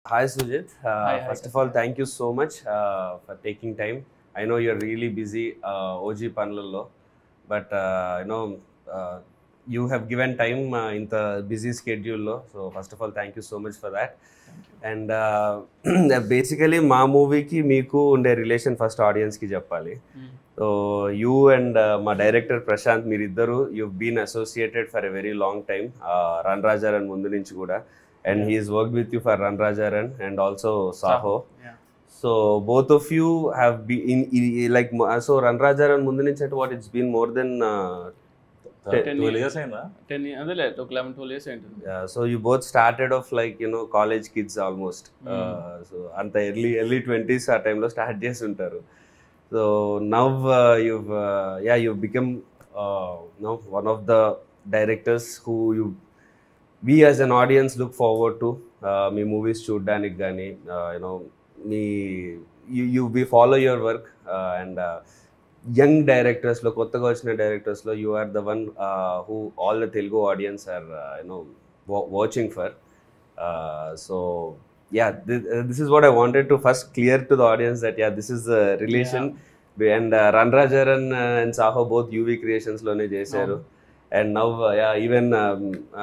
Hi Sujit. First of all, thank you so much for taking time. I know you're really busy, OG Panlallo, but you have given time in the busy schedule. So first of all, thank you so much for that. And basically, మా మూవీకి మీకు ఉండే relation first ఆడియన్స్కి చెప్పాలి. So you and మా director Prashanth మీరిద్దరు you been associated for a very long time, run Raja run ముందు నుంచి కూడా. And he's worked with you for Run Rajaran and also Saho. Yeah. So both of you have been like so Run Rajaran mundu nunchi at what it's been more than 12 years ainda 10 adele 11-12 years ainda. Yeah, so you both started off like college kids almost. So anta early 20s ఆ time lo start chesi untaru. So now you've become one of the directors who we as an audience look forward to మీ movies చూడడానికి కానీ we follow your work and young డైరెక్టర్స్లో కొత్తగా వచ్చిన డైరెక్టర్స్లో you are the one who all the Telugu audience are watching for. So yeah, this is what I wanted to first clear to the audience that this is the relation. And Run Rajaran and Saho both UV Creations లోనే చేశారు. And now even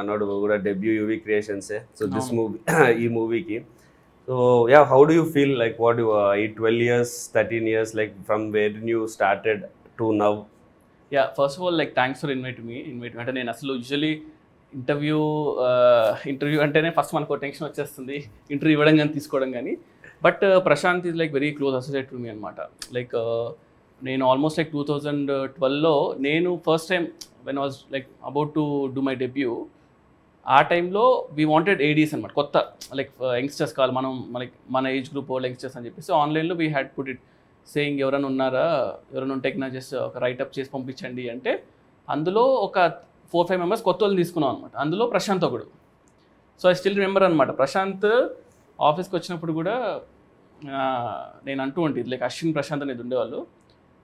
nadu kuda debut UV Creations so this movie ee movie ki. So how do you feel like what you 12 years 13 years like from where you started to now? First of all, like thanks for inviting me అంటే నేను అసలు usually interview అంటేనే first మనకు tension వచ్చేస్తుంది, interview ఇవ్వడం కానీ తీసుకోవడం కానీ. But Prashant is like very close associate to me అనమాట. లైక్ నేను ఆల్మోస్ట్ లైక్ 2012లో నేను first time when was like about to do my debut, ఆ టైంలో వీ వాంటెడ్ ఏడీస్ అనమాట, కొత్త లైక్ యంగ్స్టర్స్ కావాలి మనం మన ఏజ్ గ్రూప్ వాళ్ళు యంగ్స్టర్స్ అని చెప్పేసి ఆన్లైన్లో we had put it saying ఎవరైనా ఉన్నారా, ఎవరైనా ఉంటే నా జస్ట్ ఒక రైటప్ చేసి పంపించండి అంటే అందులో ఒక 4-5 మెంబర్స్ కొత్త వాళ్ళు తీసుకున్నాం అనమాట. అందులో ప్రశాంత్ ఒకడు. సో ఐ స్టిల్ రిమెంబర్ అనమాట, ప్రశాంత్ ఆఫీస్కి వచ్చినప్పుడు కూడా నేను అంటూ ఉంటుంది లైక్ అశ్విన్ ప్రశాంత్ అనేది ఉండేవాళ్ళు,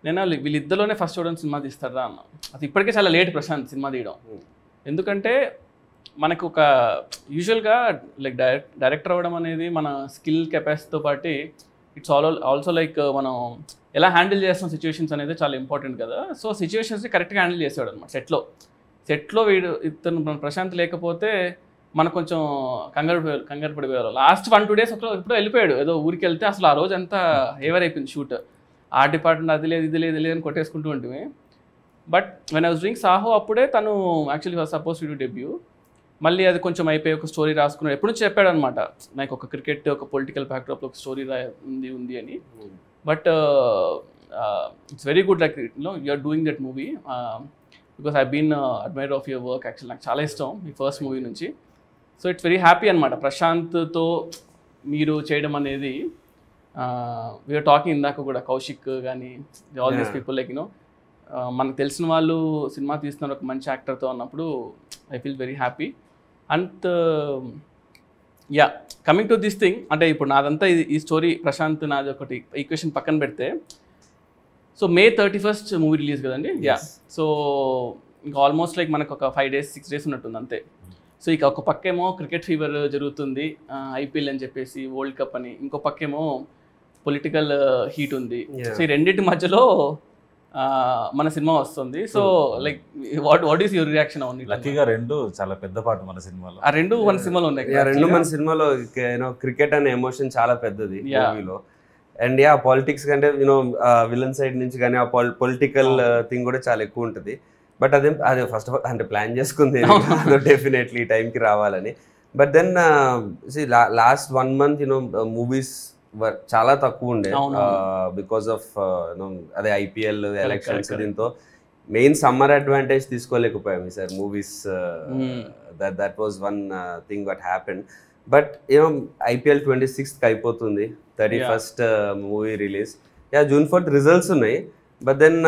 నేను వీళ్ళిద్దరిలోనే ఫస్ట్ చూడడం సినిమా తీస్తారా అన్న. అది ఇప్పటికే చాలా లేట్ ప్రశాంత్ సినిమా తీయడం, ఎందుకంటే మనకు ఒక యూజువల్గా లైక్ డైరెక్టర్ అవ్వడం అనేది మన స్కిల్ కెపాసిటీతో పాటు ఇట్స్ ఆల్సో లైక్ మనం ఎలా హ్యాండిల్ చేస్తున్న సిచ్యువేషన్స్ అనేది చాలా ఇంపార్టెంట్ కదా. సో సిచ్యువేషన్స్ని కరెక్ట్గా హ్యాండిల్ చేసేవాడు అనమాట. సెట్లో ఇతను ప్రశాంత్ లేకపోతే మనకు కొంచెం కంగారు పడిపోయారు. లాస్ట్ 1-2 days ఎప్పుడో వెళ్ళిపోయాడు, ఏదో ఊరికి వెళ్తే అసలు ఆ రోజు అంతా హేవర్ అయిపోయింది షూట్. ఆ డిపార్ట్మెంట్ అది లేదు ఇది లేదు అని కొట్టేసుకుంటూ ఉంటుంది. But when I was doing Saaho అప్పుడే తను actually was suppose to debut. మళ్ళీ అది కొంచెం అయిపోయి ఒక స్టోరీ రాసుకున్నాడు. ఎప్పుడు నుంచి చెప్పాడు అనమాట నాకు ఒక క్రికెట్ ఒక పొలిటికల్ బ్యాక్డ్రాప్లో ఒక స్టోరీ ఉంది అని. But it's very good like you are doing that movie because I been admirer of your work. Actually నాకు చాలా ఇష్టం మీ ఫస్ట్ మూవీ నుంచి. సో ఇట్స్ వెరీ హ్యాపీ అనమాట ప్రశాంత్తో మీరు చేయడం అనేది. వీఆర్ టాకింగ్ ఇందాక కూడా కౌశిక్ కానీ ఆల్ దీస్ పీపుల్ లైక్ మనకు తెలిసిన వాళ్ళు సినిమా తీస్తున్నారు ఒక మంచి యాక్టర్తో అన్నప్పుడు I feel very happy. And coming to this thing, అంటే ఇప్పుడు నాదంతా ఈ స్టోరీ ప్రశాంత్ నాది ఒకటి ఈక్వేషన్ పక్కన పెడితే, so May 31st movie release కదండి. సో ఇంకా ఆల్మోస్ట్ లైక్ మనకు ఒక 5 days 6 days ఉన్నట్టుంది అంతే. సో ఇక ఒక పక్కేమో క్రికెట్ ఫీవర్ జరుగుతుంది, ఐపీఎల్ అని చెప్పేసి, వరల్డ్ కప్ అని, ఇంకో పక్కేమో పొలిటికల్ హీట్ ఉంది. సో ఈ రెండింటి మధ్యలో మన సినిమా వస్తుంది. So like what is your reaction on it? లక్కీగా రెండు చాలా పెద్ద పార్ట్ మన సినిమాలో. ఆ రెండు మన సినిమాలో ఉన్నాయి. రెండు మన సినిమాలో క్రికెట్ అనే ఎమోషన్ చాలా పెద్దది మూవీలో. అండ్ పాలిటిక్స్ కంటే విలన్ సైడ్ నుంచి కానీ ఆ పొలిటికల్ థింగ్ కూడా చాలా ఎక్కువ ఉంటుంది. బట్ అదే ఫస్ట్ ఆఫ్ ఆల్ అంటే ప్లాన్ చేసుకుంది డెఫినెట్లీ టైంకి రావాలని. But then last 1 month movies చాలా తక్కువ ఉండే బికాస్ ఆఫ్ అదే ఐపీఎల్ ఎలక్షన్స్. దీంతో మెయిన్ సమ్మర్ అడ్వాంటేజ్ తీసుకోలేకపోయాం sir movies. That was one thing what happened. But IPL 26th అయిపోతుంది, 31st movie release. June 4th results ఉన్నాయి. బట్ దెన్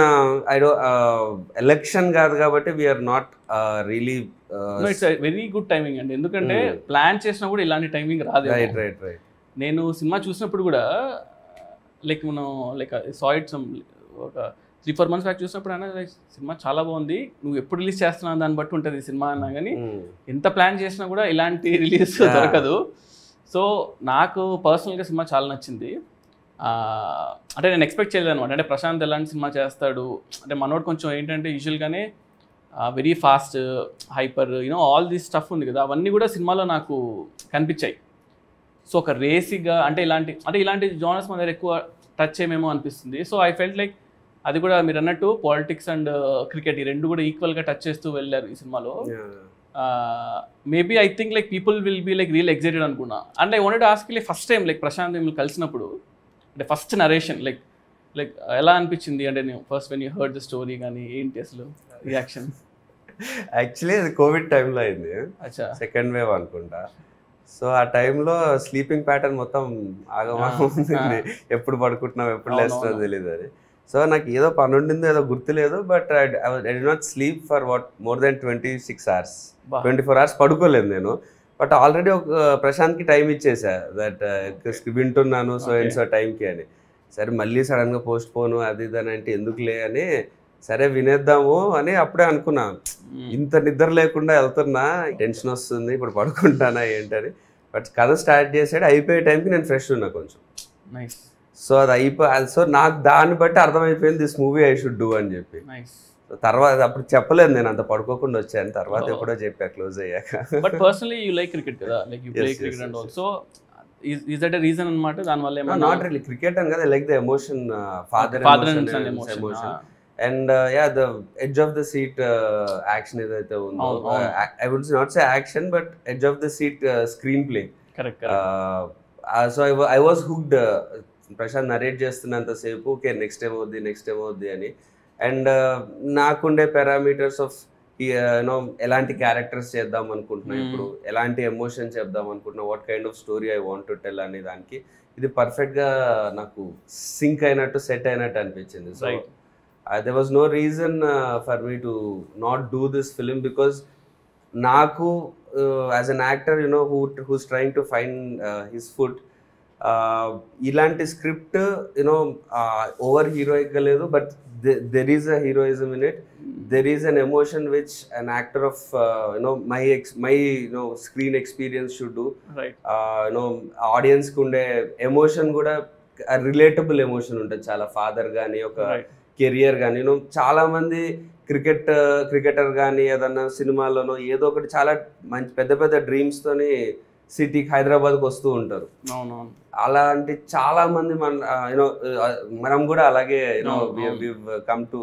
ఎలక్షన్ కాదు కాబట్టి we are not really it's very good timing అండి, ఎందుకంటే plan చేసినా కూడా ఇలాంటి టైమింగ్ రాదు. రైట్ నేను సినిమా చూసినప్పుడు కూడా లైక్ మనం లైక్ సాయిట్ ఒక 3-4 months బ్యాక్ చూసినప్పుడు అయినా లైక్ సినిమా చాలా బాగుంది, నువ్వు ఎప్పుడు రిలీజ్ చేస్తున్నావు దాన్ని బట్టి ఉంటుంది సినిమా అన్నా, కానీ ఎంత ప్లాన్ చేసినా కూడా ఇలాంటి రిలీజ్ దొరకదు. సో నాకు పర్సనల్గా సినిమా చాలా నచ్చింది. అంటే నేను ఎక్స్పెక్ట్ చేయలేదు అనమాట. అంటే ప్రశాంత్ ఎలాంటి సినిమా చేస్తాడు అంటే మనోడు కొంచెం ఏంటంటే యూజువల్గానే very fast hyper all this stuff ఉంది కదా, అవన్నీ కూడా సినిమాలో నాకు కనిపించాయి. సో ఒక రేసీగా అంటే ఇలాంటి జోనర్స్ మన దగ్గర ఎక్కువ టచ్ చేయమేమో అనిపిస్తుంది. సో ఐ ఫెల్ట్ లైక్ అది కూడా మీరు అన్నట్టు పాలిటిక్స్ అండ్ క్రికెట్ ఈ రెండు కూడా ఈక్వల్గా టచ్ చేస్తూ వెళ్ళారు ఈ సినిమాలో. Maybe I think like people will be like real excited అనుకున్నా. And I wanted to ask like first time like Prashant మిమ్మల్ని కలిసినప్పుడు అంటే ఫస్ట్ నరేషన్ లైక్ ఎలా అనిపించింది అంటే నేను first when you heard the story కానీ ఏంటి అసలు రియాక్షన్? యాక్చువల్లీ అది కోవిడ్ టైంలో అయింది, అచ్చా సెకండ్ వేవ్ అనుకుంటా. సో ఆ టైంలో స్లీపింగ్ ప్యాటర్న్ మొత్తం ఆగమాగం ఉంది, ఎప్పుడు పడుకుంటున్నాం ఎప్పుడు లేస్తున్నాం తెలియదు అది. సో నాకు ఏదో పని ఉండిందో ఏదో గుర్తులేదు, but I did not sleep for more than 26 hours, 24 hours పడుకోలేదు నేను. బట్ ఆల్రెడీ ఒక ప్రశాంత్కి టైం ఇచ్చేసా దట్ వింటున్నాను సో అండ్ సో టైంకి అని. సరే మళ్ళీ సడన్గా పోస్ట్ పోను అది ఇది అని అంటే ఎందుకులే అని సరే వినేద్దాము అని అప్పుడే అనుకున్నా. ఇంత నిద్ర లేకుండా వెళ్తున్నా, టెన్షన్ వస్తుంది ఇప్పుడు పడుకుంటానా ఏంటని. బట్ కథ స్టార్ట్ చేసాడు, అయిపోయే టైంకి నేను ఫ్రెష్ ఉన్నా కొంచెం. సో అది సో నాకు దాన్ని బట్టి అర్థమైపోయింది this movie I should do అని చెప్పి. తర్వాత అప్పుడు చెప్పలేదు నేను అంత పడుకోకుండా వచ్చాను, తర్వాత ఎప్పుడో చెప్పా క్లోజ్ అయ్యాక. But personally you like cricket కదా, like you play cricket and also is that a reason అన్నమాట దానివల్ల ఏమన్నా? నాట్ రియల్లీ క్రికెట్ అని కదా, like the emotion, father emotion and yeah the edge of the seat action ఏదైతే ఉందో, I would not say action but edge of the seat screenplay. Correct. So I was hooked. Prashant narrate చేస్తున్నంతసేపు okay next ఏమవుద్ది అని. And నాకుండే parameters of ఎలాంటి characters చేద్దాం అనుకుంటున్నా, ఇప్పుడు ఎలాంటి ఎమోషన్ చెప్దాం అనుకుంటున్నా, what kind of story I want to tell అనే దానికి ఇది పర్ఫెక్ట్గా నాకు సింక్ అయినట్టు సెట్ అయినట్టు అనిపించింది. So there was no reason for me to not do this film, because నాకు as an actor who's trying to find his foot, ఇలాంటి స్క్రిప్ట్ ఓవర్ హీరోయిక్గా లేదు, but there is a heroism in it. There is an emotion which an actor of my screen experience should do. Right. Audience కు ఉండే emotion కూడా relatable emotion ఉంటుంది చాలా. Father కానీ ఒక career కానీ చాలా మంది క్రికెటర్ కానీ ఏదన్నా సినిమాలోనో ఏదో ఒకటి చాలా మంచి పెద్ద పెద్ద డ్రీమ్స్ తోని సిటీకి హైదరాబాద్కి వస్తూ ఉంటారు. అలాంటి చాలా మంది మనం కూడా అలాగే కమ్ టు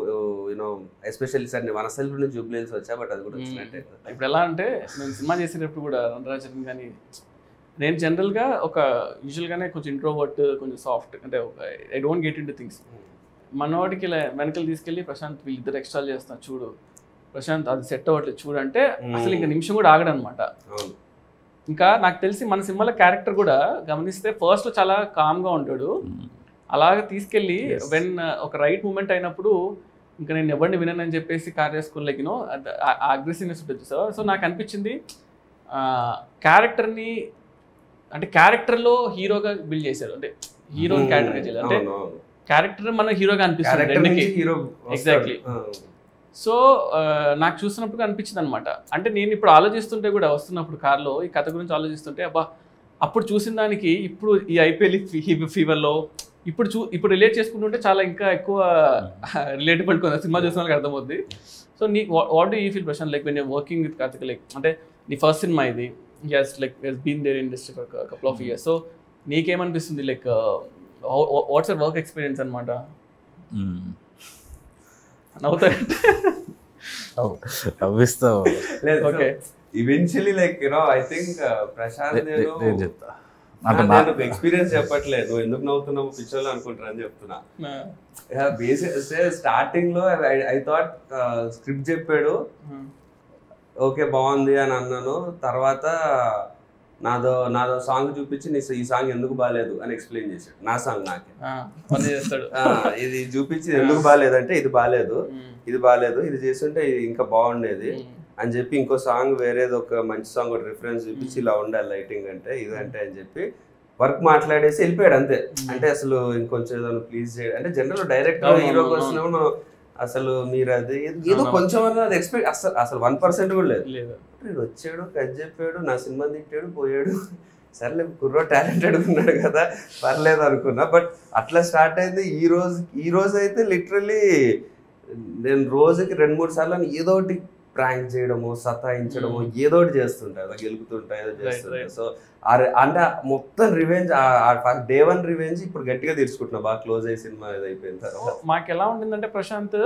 ఎస్పెషల్లీ సార్ మన సెల్ఫ్ నుంచి జూబ్లీహిల్స్ వచ్చా, బట్ అది కూడా వచ్చినట్టే. ఇప్పుడు ఎలా అంటే నేను సినిమా చేసేటప్పుడు కూడా రంగరాజన్ కానీ నేను జనరల్గా ఒక యూజువల్గానే కొంచెం ఇంట్రోవర్ట్, కొంచెం సాఫ్ట్, అంటే ఒక I don't get in to things. మనవాడికి వెనకలు తీసుకెళ్ళి ప్రశాంత్ వీళ్ళిద్దరు ఎక్స్ట్రా చేస్తున్నారు చూడు, ప్రశాంత్ అది సెట్ అవ్వట్లేదు చూడు అంటే అసలు ఇంకా నిమిషం కూడా ఆగడనమాట. ఇంకా నాకు తెలిసి మన సినిమాలో క్యారెక్టర్ కూడా గమనిస్తే ఫస్ట్లో చాలా కామ్గా ఉంటాడు, అలాగే తీసుకెళ్ళి వెన్ ఒక రైట్ మూమెంట్ అయినప్పుడు ఇంకా నేను ఎవరిని వినని చెప్పేసి కార్ చేసుకుని లైక్ అగ్రెసివ్నెస్ ఉంటుంది సార్. సో నాకు అనిపించింది క్యారెక్టర్ని అంటే క్యారెక్టర్లో హీరోగా బిల్డ్ చేశారు, అంటే హీరోని క్యారెక్టర్గా చేయాలి, అంటే క్యారెక్టర్ మన హీరోగా అనిపిస్తుంది. ఎగ్జాక్ట్లీ. సో నాకు చూసినప్పుడు అనిపించింది అనమాట. అంటే నేను ఇప్పుడు ఆలోచిస్తుంటే కూడా వస్తున్నప్పుడు కార్లో ఈ కథ గురించి అబ్బా అప్పుడు చూసిన దానికి ఇప్పుడు ఈ ఐపీఎల్ ఫీవర్లో ఇప్పుడు రిలేట్ చేసుకుంటుంటే చాలా ఇంకా ఎక్కువ రిలేటబుల్ కొంత సినిమా చూసిన వాళ్ళకి అర్థమవుద్ది. సో నీ what do you feel Prashanth like when you're working with Karthik, like అంటే నీ ఫస్ట్ సినిమా ఇది, yes like has been there in industry for a couple of years, so నీకేమనిపిస్తుంది like what's your work experience అన్నమాట? నవ్విస్తావు. Okay eventually like I think Prashant నేను చెప్తా నాకు ఎక్స్పీరియన్స్ చెప్పట్లేదు, నువ్వు ఎందుకు నవ్వుతున్నావు పిక్చర్లో అనుకుంటున్నా అని చెప్తున్నా. స్టార్టింగ్ లో ఐ థాట్ స్క్రిప్ట్ చెప్పాడు ఓకే బాగుంది అని అన్నాను, తర్వాత నాదో సాంగ్ చూపించి ఈ సాంగ్ ఎందుకు బాగాలేదు అని ఎక్స్ప్లెయిన్ చేశాడు. నా సాంగ్ నాకే ఇది చూపించి ఎందుకు బాగాలేదంటే ఇది బాగాలేదు ఇది చేస్తుంటే ఇంకా బాగుండేది అని చెప్పి ఇంకో సాంగ్ వేరేది ఒక మంచి సాంగ్ ఒక రిఫరెన్స్ చూపించి ఇలా ఉండాలి లైటింగ్ అంటే ఇదంటే అని చెప్పి వర్క్ మాట్లాడేసి వెళ్ళిపోయాడు అంతే. అంటే అసలు ఇంకొంచెం ఏదైనా ప్లీజ్ చేయడం అంటే జనరల్ డైరెక్ట్ హీరోకి వచ్చినప్పుడు అసలు మీరు అది ఏదో కొంచెం అది ఎక్స్పెక్ట్ అసలు 1% కూడా లేదు. వచ్చాడు కట్ చెప్పాడు నా సినిమా తిట్టాడు పోయాడు సర్లే కుర్రో టాలెంటెడ్ ఉన్నాడు కదా పర్లేదు అనుకున్నా. బట్ అట్లా స్టార్ట్ అయింది. ఈ రోజు అయితే లిటరల్లీ నేను రోజుకి 2-3 సార్లు ఏదో ఒకటి ప్రాంక్ చేయడము, సతాయించడము, ఏదో ఒకటి చేస్తుంటా, అలా గెలుపుతుంటా, ఏదో చేస్తుంటా. సో అంటే మొత్తం రివెంజ్, డే 1 రివెంజ్ ఇప్పుడు గట్టిగా తీర్చుకుంటున్నా, బాగా క్లోజ్ అయ్యి సినిమా ఇది అయిపోయిన తర్వాత. మాకు ఎలా ఉండిందంటే ప్రశాంత్,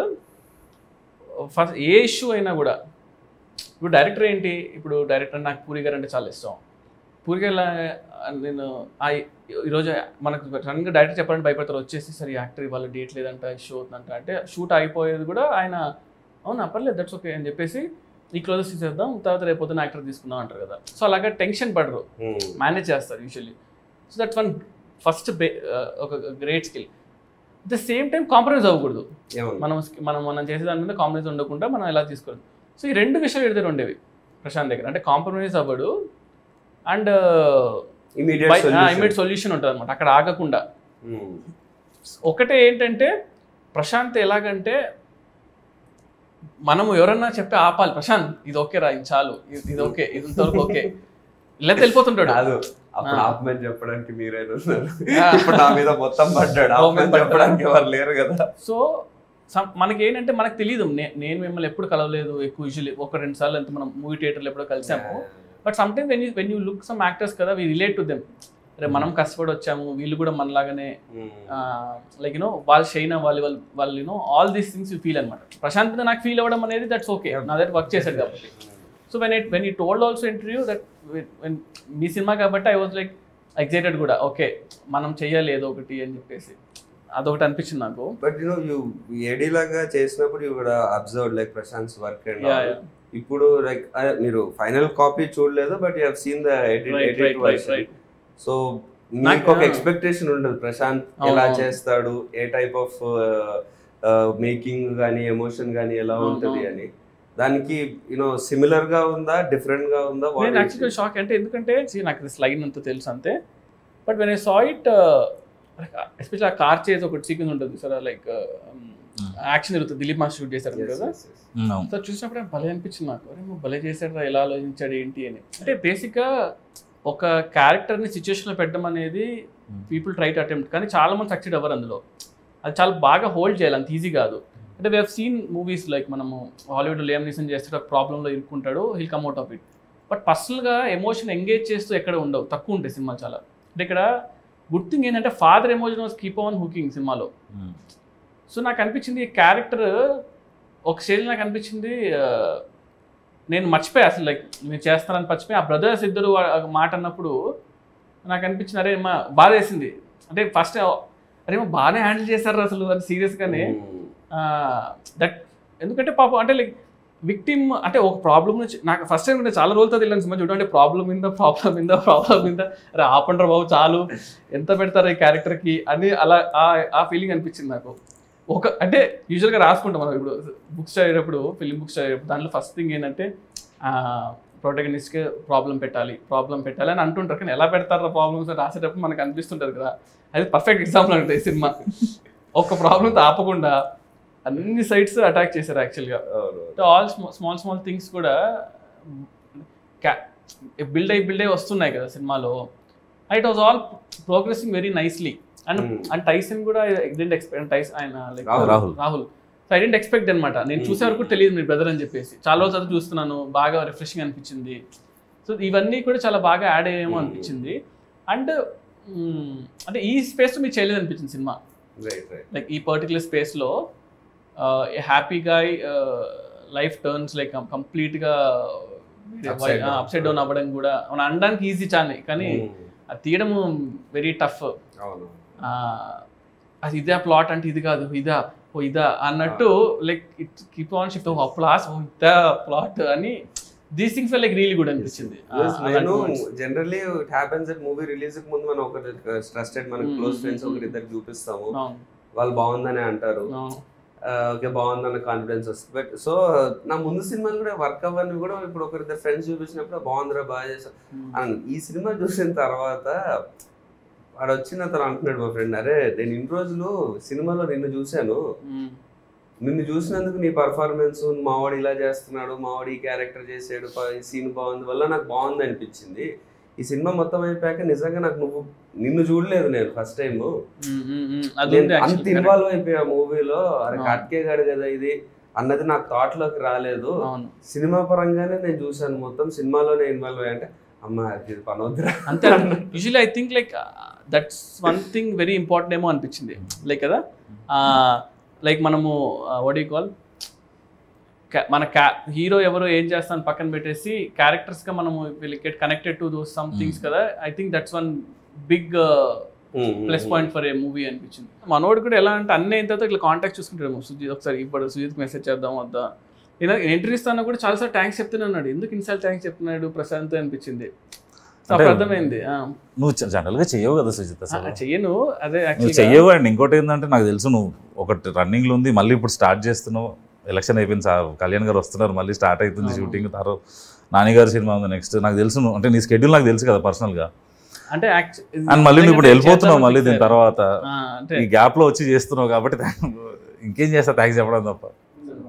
ఫస్ట్ ఏ ఇష్యూ అయినా కూడా, ఇప్పుడు డైరెక్టర్ ఏంటి, ఇప్పుడు డైరెక్టర్ నాకు పూరి గారు అంటే చాలా ఇష్టం. పూరి గారు నేను ఈరోజు మనకు సడన్గా డైరెక్టర్ చెప్పాలంటే భయపడతారు, వచ్చేసి సరే యాక్టర్ ఇవాళ డేట్ లేదంట, ఇష్యూ అవుతుందంట అంటే షూట్ అయిపోయేది కూడా ఆయన అవునా పర్లేదు దట్స్ ఓకే అని చెప్పేసి ఈ క్లోజెస్ తీసేద్దాం, తర్వాత రేపు పొద్దున యాక్టర్ తీసుకుందాం అంటారు కదా. సో అలాగే టెన్షన్ పడరు, మేనేజ్ చేస్తారు usually. So that's one first ఒక great skill. At the same time compromise అవ్వకూడదు. మనం చేసే దాని మీద కాంప్రమైజ్ ఉండకుండా మనం ఎలా తీసుకోవాలి. సో ఈ 2 విషయాలు ఎదురు ఉండేవి ప్రశాంత్ దగ్గర. అంటే కాంప్రమైజ్ అవ్వడు అండ్ ఇమీడియట్ సొల్యూషన్ ఉంటుంది అనమాట, అక్కడ ఆగకుండా. ఒకటే ఏంటంటే ప్రశాంత్ ఎలాగంటే మనము ఎవరన్నా చెప్పి ఆపాలి, ప్రశాంత్ ఇది ఓకే రా, ఇది చాలు, ఇది ఓకే, ఇది ఇంతవరకు ఓకే, ఇలా వెళ్ళిపోతుంటాడు. అప్పుడు ఆపమని చెప్పడానికి మీరైనా ఇప్పుడు నా మీద మొత్తం పడ్డాడు, చెప్పడానికి ఎవరు లేరు కదా. సో మనకి ఏంటంటే మనకు తెలియదు, నేను మిమ్మల్ని ఎప్పుడు కలవలేదు ఎక్కువ, యూజువల్లీ 1-2 సార్లు అంత మనం మూవీ థియేటర్లో ఎప్పుడో కలిసాము. But some times when you look some actors కదా, వీ రిలేట్ టు దెమ్. అరే మనం కష్టపడి వచ్చాము, వీళ్ళు కూడా మనలాగానే లైక్ యూనో వాళ్ళు షైన్ అవ్వాలి, వాళ్ళు you know all these things you feel అనమాట. ప్రశాంత్ నాకు ఫీల్ అవ్వడం అనేది దట్స్ ఓకే, నా దగ్గర వర్క్ చేశాడు కాబట్టి. So when you told also interview that me cinema కాబట్టి ఐ వాజ్ లైక్ ఎక్సైటెడ్ కూడా, ఓకే మనం చెయ్యాలి ఏదో ఒకటి అని చెప్పేసి, అదొకటి అనిపించింది నాకు. బట్ యు ఏడీ లాగా చేసినప్పుడు యు కూడా observe like Prashanth's work and ఇప్పుడు లైక్ మీరు ఫైనల్ కాపీ చూడలేదు, but you have seen the edit version. So నాకు ఒక ఎక్స్పెక్టేషన్ ఉండదు ప్రశాంత్ ఎలా చేస్తాడు, ఏ టైప్ ఆఫ్ మేకింగ్ కానీ ఎమోషన్ కానీ ఎలా ఉంటుంది అని. దానికి యూనో సిమిలర్ గా ఉందా, డిఫరెంట్ గా ఉందా? నేను యాక్చువల్గా షాక్ అంటే, ఎందుకంటే నాకు స్లైడ్ అంతా తెలుసు అంతే, but when I saw it especially ఆ కార్ చేసి ఒకటి సీక్వెన్స్ ఉంటుంది సార్, లైక్ యాక్షన్ జరుగుతుంది, దిలీప్ మాస్టర్ షూట్ చేశారు కదా. సో చూసినప్పుడు భలే అనిపించింది నాకు, అరే భలే చేశాడు, ఎలా ఆలోచించాడు ఏంటి అని. అంటే బేసిక్గా ఒక క్యారెక్టర్ని సిచ్యువేషన్లో పెట్టడం అనేది పీపుల్ ట్రై టు అటెంప్ట్, కానీ చాలా మంది సక్సెడ్ అవ్వరు అందులో. అది చాలా బాగా హోల్డ్ చేయాలి, అంత ఈజీ కాదు. అంటే we have seen movies like మనము హాలీవుడ్ లియామ్ నీసన్ చేస్తే ప్రాబ్లంలో ఇరుక్కుంటాడు, he'll come out of it. But పర్సనల్గా ఎమోషన్ ఎంగేజ్ చేస్తూ ఎక్కడ ఉండవు, తక్కువ ఉంటాయి సినిమా చాలా. అంటే ఇక్కడ గుడ్ థింగ్ ఏంటంటే father emotion was keep on hooking సినిమాలో. సో నాకు అనిపించింది ఈ క్యారెక్టర్ ఒక స్టేజ్ నాకు అనిపించింది నేను మర్చిపోయా అసలు, లైక్ మీరు చేస్తానని మర్చిపోయి ఆ బ్రదర్స్ ఇద్దరు మాట అన్నప్పుడు నాకు అనిపించింది అరే మా బాధ వేసింది. అంటే ఫస్ట్ అరే మా బాగానే హ్యాండిల్ చేశారు అసలు అని సీరియస్గానే. దట్ ఎందుకంటే పాపం అంటే లైక్ విక్టిమ్ అంటే ఒక ప్రాబ్లమ్ నుంచి నాకు ఫస్ట్ టైం చాలా రోజులతో తెలియని సినిమా చూడండి, ప్రాబ్లం మీద అరే ఆపండ్రా బాబు చాలు, ఎంత పెడతారు ఈ క్యారెక్టర్కి అని అలా ఆ ఫీలింగ్ అనిపించింది నాకు. ఒక అంటే యూజువల్గా రాసుకుంటాం మనం ఇప్పుడు బుక్స్ చదివేటప్పుడు, ఫిలిం బుక్స్ చదివేటప్పుడు దాంట్లో ఫస్ట్ థింగ్ ఏంటంటే ప్రొటగనిస్ట్కి ప్రాబ్లం పెట్టాలి అని అంటుంటారు, కానీ ఎలా పెడతారు ప్రాబ్లమ్స్ రాసేటప్పుడు మనకు అనిపిస్తుంటారు కదా. అది పర్ఫెక్ట్ ఎగ్జాంపుల్ అంటే ఈ సినిమా ఒక ప్రాబ్లంతో ఆపకుండా అన్ని సైడ్స్ అటాక్ చేశారు యాక్చువల్గా. ఆల్ స్మాల్ థింగ్స్ కూడా బిల్డ్ అయ్యి వస్తున్నాయి కదా సినిమాలో. It was all progressing very nicely. And Tyson కూడా డిడెంట్ ఎక్స్పెక్ట్, ఆయన like Rahul, so I didn't expect అనమాట. నేను చూసే వరకు తెలియదు మీరు బ్రదర్ అని చెప్పేసి, చాలా రోజులు అది చూస్తున్నాను, బాగా రిఫ్రెషింగ్ అనిపించింది. సో ఇవన్నీ కూడా చాలా బాగా యాడ్ అయ్యేమో అనిపించింది. అండ్ అంటే ఈ స్పేస్లో మీరు చేయలేదు అనిపించింది సినిమా, లైక్ ఈ పర్టికులర్ స్పేస్లో happy guy life turns like కంప్లీట్గా అప్సైడ్ డౌన్ అవ్వడం కూడా మనం అనడానికి ఈజీ చాలా, కానీ అది తీయడం వెరీ టఫ్. అది ఇదే ప్లాట్ అంటే ఇది కాదు, ఇదా అన్నట్టు like it keep on shift plots ఇదా ప్లాట్ అని. These things like really good అనిపించింది. నేను generally it happens that movie release కి ముందు మనం ఒక ట్రస్టెడ్ మన క్లోజ్ ఫ్రెండ్స్ ఒకరి ఇద్దరు చూపిస్తాము, వాళ్ళు బాగుందని అంటారు, ఓకే బాగుందన్న కాన్ఫిడెన్స్ వస్తుంది. బట్ సో నా ముందు సినిమాలు కూడా వర్క్ అవ్వని కూడా ఇప్పుడు ఒకరిద్దరు ఫ్రెండ్స్ చూపించినప్పుడు బాగుందిరా బాగా చేసావు. ఈ సినిమా చూసిన తర్వాత వాడు వచ్చిన అతను అంటున్నాడు మా ఫ్రెండ్, అరే నేను ఇన్ని రోజులు సినిమాలో నిన్ను చూశాను, నిన్ను చూసినందుకు నీ పర్ఫార్మెన్స్, మావాడు ఇలా చేస్తున్నాడు, మావాడు ఈ క్యారెక్టర్ చేసాడు, సీన్ బాగుంది వల్ల నాకు బాగుంది అనిపించింది. ఈ సినిమా మొత్తం అయిపోయాక నిజంగా నాకు నిన్ను చూడలేదు నేను ఫస్ట్ టైం, అంత ఇన్వాల్వ్ అయిపోయా మూవీలో. అరే కట్కే గాడు కదా ఇది అన్నది నాకు థాట్ లోకి రాలేదు. సినిమా పరంగానే నేను చూసాను మొత్తం, సినిమాలోనే ఇన్వాల్వ్ అయ్యా. అంటే అమ్మా ఇది పనొద్దురా అంతే. Usually I think like that's one thing very important ఏమో అనిపించింది. లైక్ కదా లైక్ మనము వాట్ యు కాల్ మన హీరో ఎవరో ఏం చేస్తాను పక్కన పెట్టేసి క్యారెక్టర్స్గా మనము will get connected to those some things కదా. I think that's one big plus point for a movie అనిపించింది. మనోడు కూడా ఎలా అంటే అన్నీ అయిన తర్వాత ఇట్లా కాంటాక్ట్ చూసుకుంటాడు. సుజిత్ ఒకసారి ఇప్పుడు సుజిత్కి మెసేజ్ చేద్దాం వద్దా, నేను ఇంటర్వ్యూ ఇస్తాను కూడా చాలాసార్లు థ్యాంక్స్ చెప్తూనే ఉన్నాడు. ఎందుకు ఇన్సార్లు థ్యాంక్స్ చెప్తున్నాడు ప్రశాంత్ అనిపించింది. అప్పుడు అర్థమైంది నువ్వు జనరల్గా చెయ్యవు కదా సుజిత్, చెయ్యను. అదే చెయ్యవు. అండ్ ఇంకోటి ఏంటంటే నాకు తెలుసు నువ్వు ఒకటి రన్నింగ్లో ఉంది, మళ్ళీ ఇప్పుడు స్టార్ట్ చేస్తున్నావు. ఎలక్షన్ అయిపోయింది, కళ్యాణ్ గారు వస్తున్నారు, మళ్ళీ స్టార్ట్ అవుతుంది షూటింగ్. తర్వాత నానిగారి సినిమా ఉంది నెక్స్ట్. నాకు తెలుసు నువ్వు అంటే నీ స్కెడ్యూల్ నాకు తెలుసు కదా పర్సనల్గా. అంటే అండ్ మళ్ళీ నువ్వు ఇప్పుడు వెళ్ళిపోతున్నావు మళ్ళీ దీని తర్వాత ఈ గ్యాప్ లో వచ్చి చేస్తున్నావు కాబట్టి ఇంకేం చేస్తా థ్యాంక్స్ చెప్పడం తప్ప.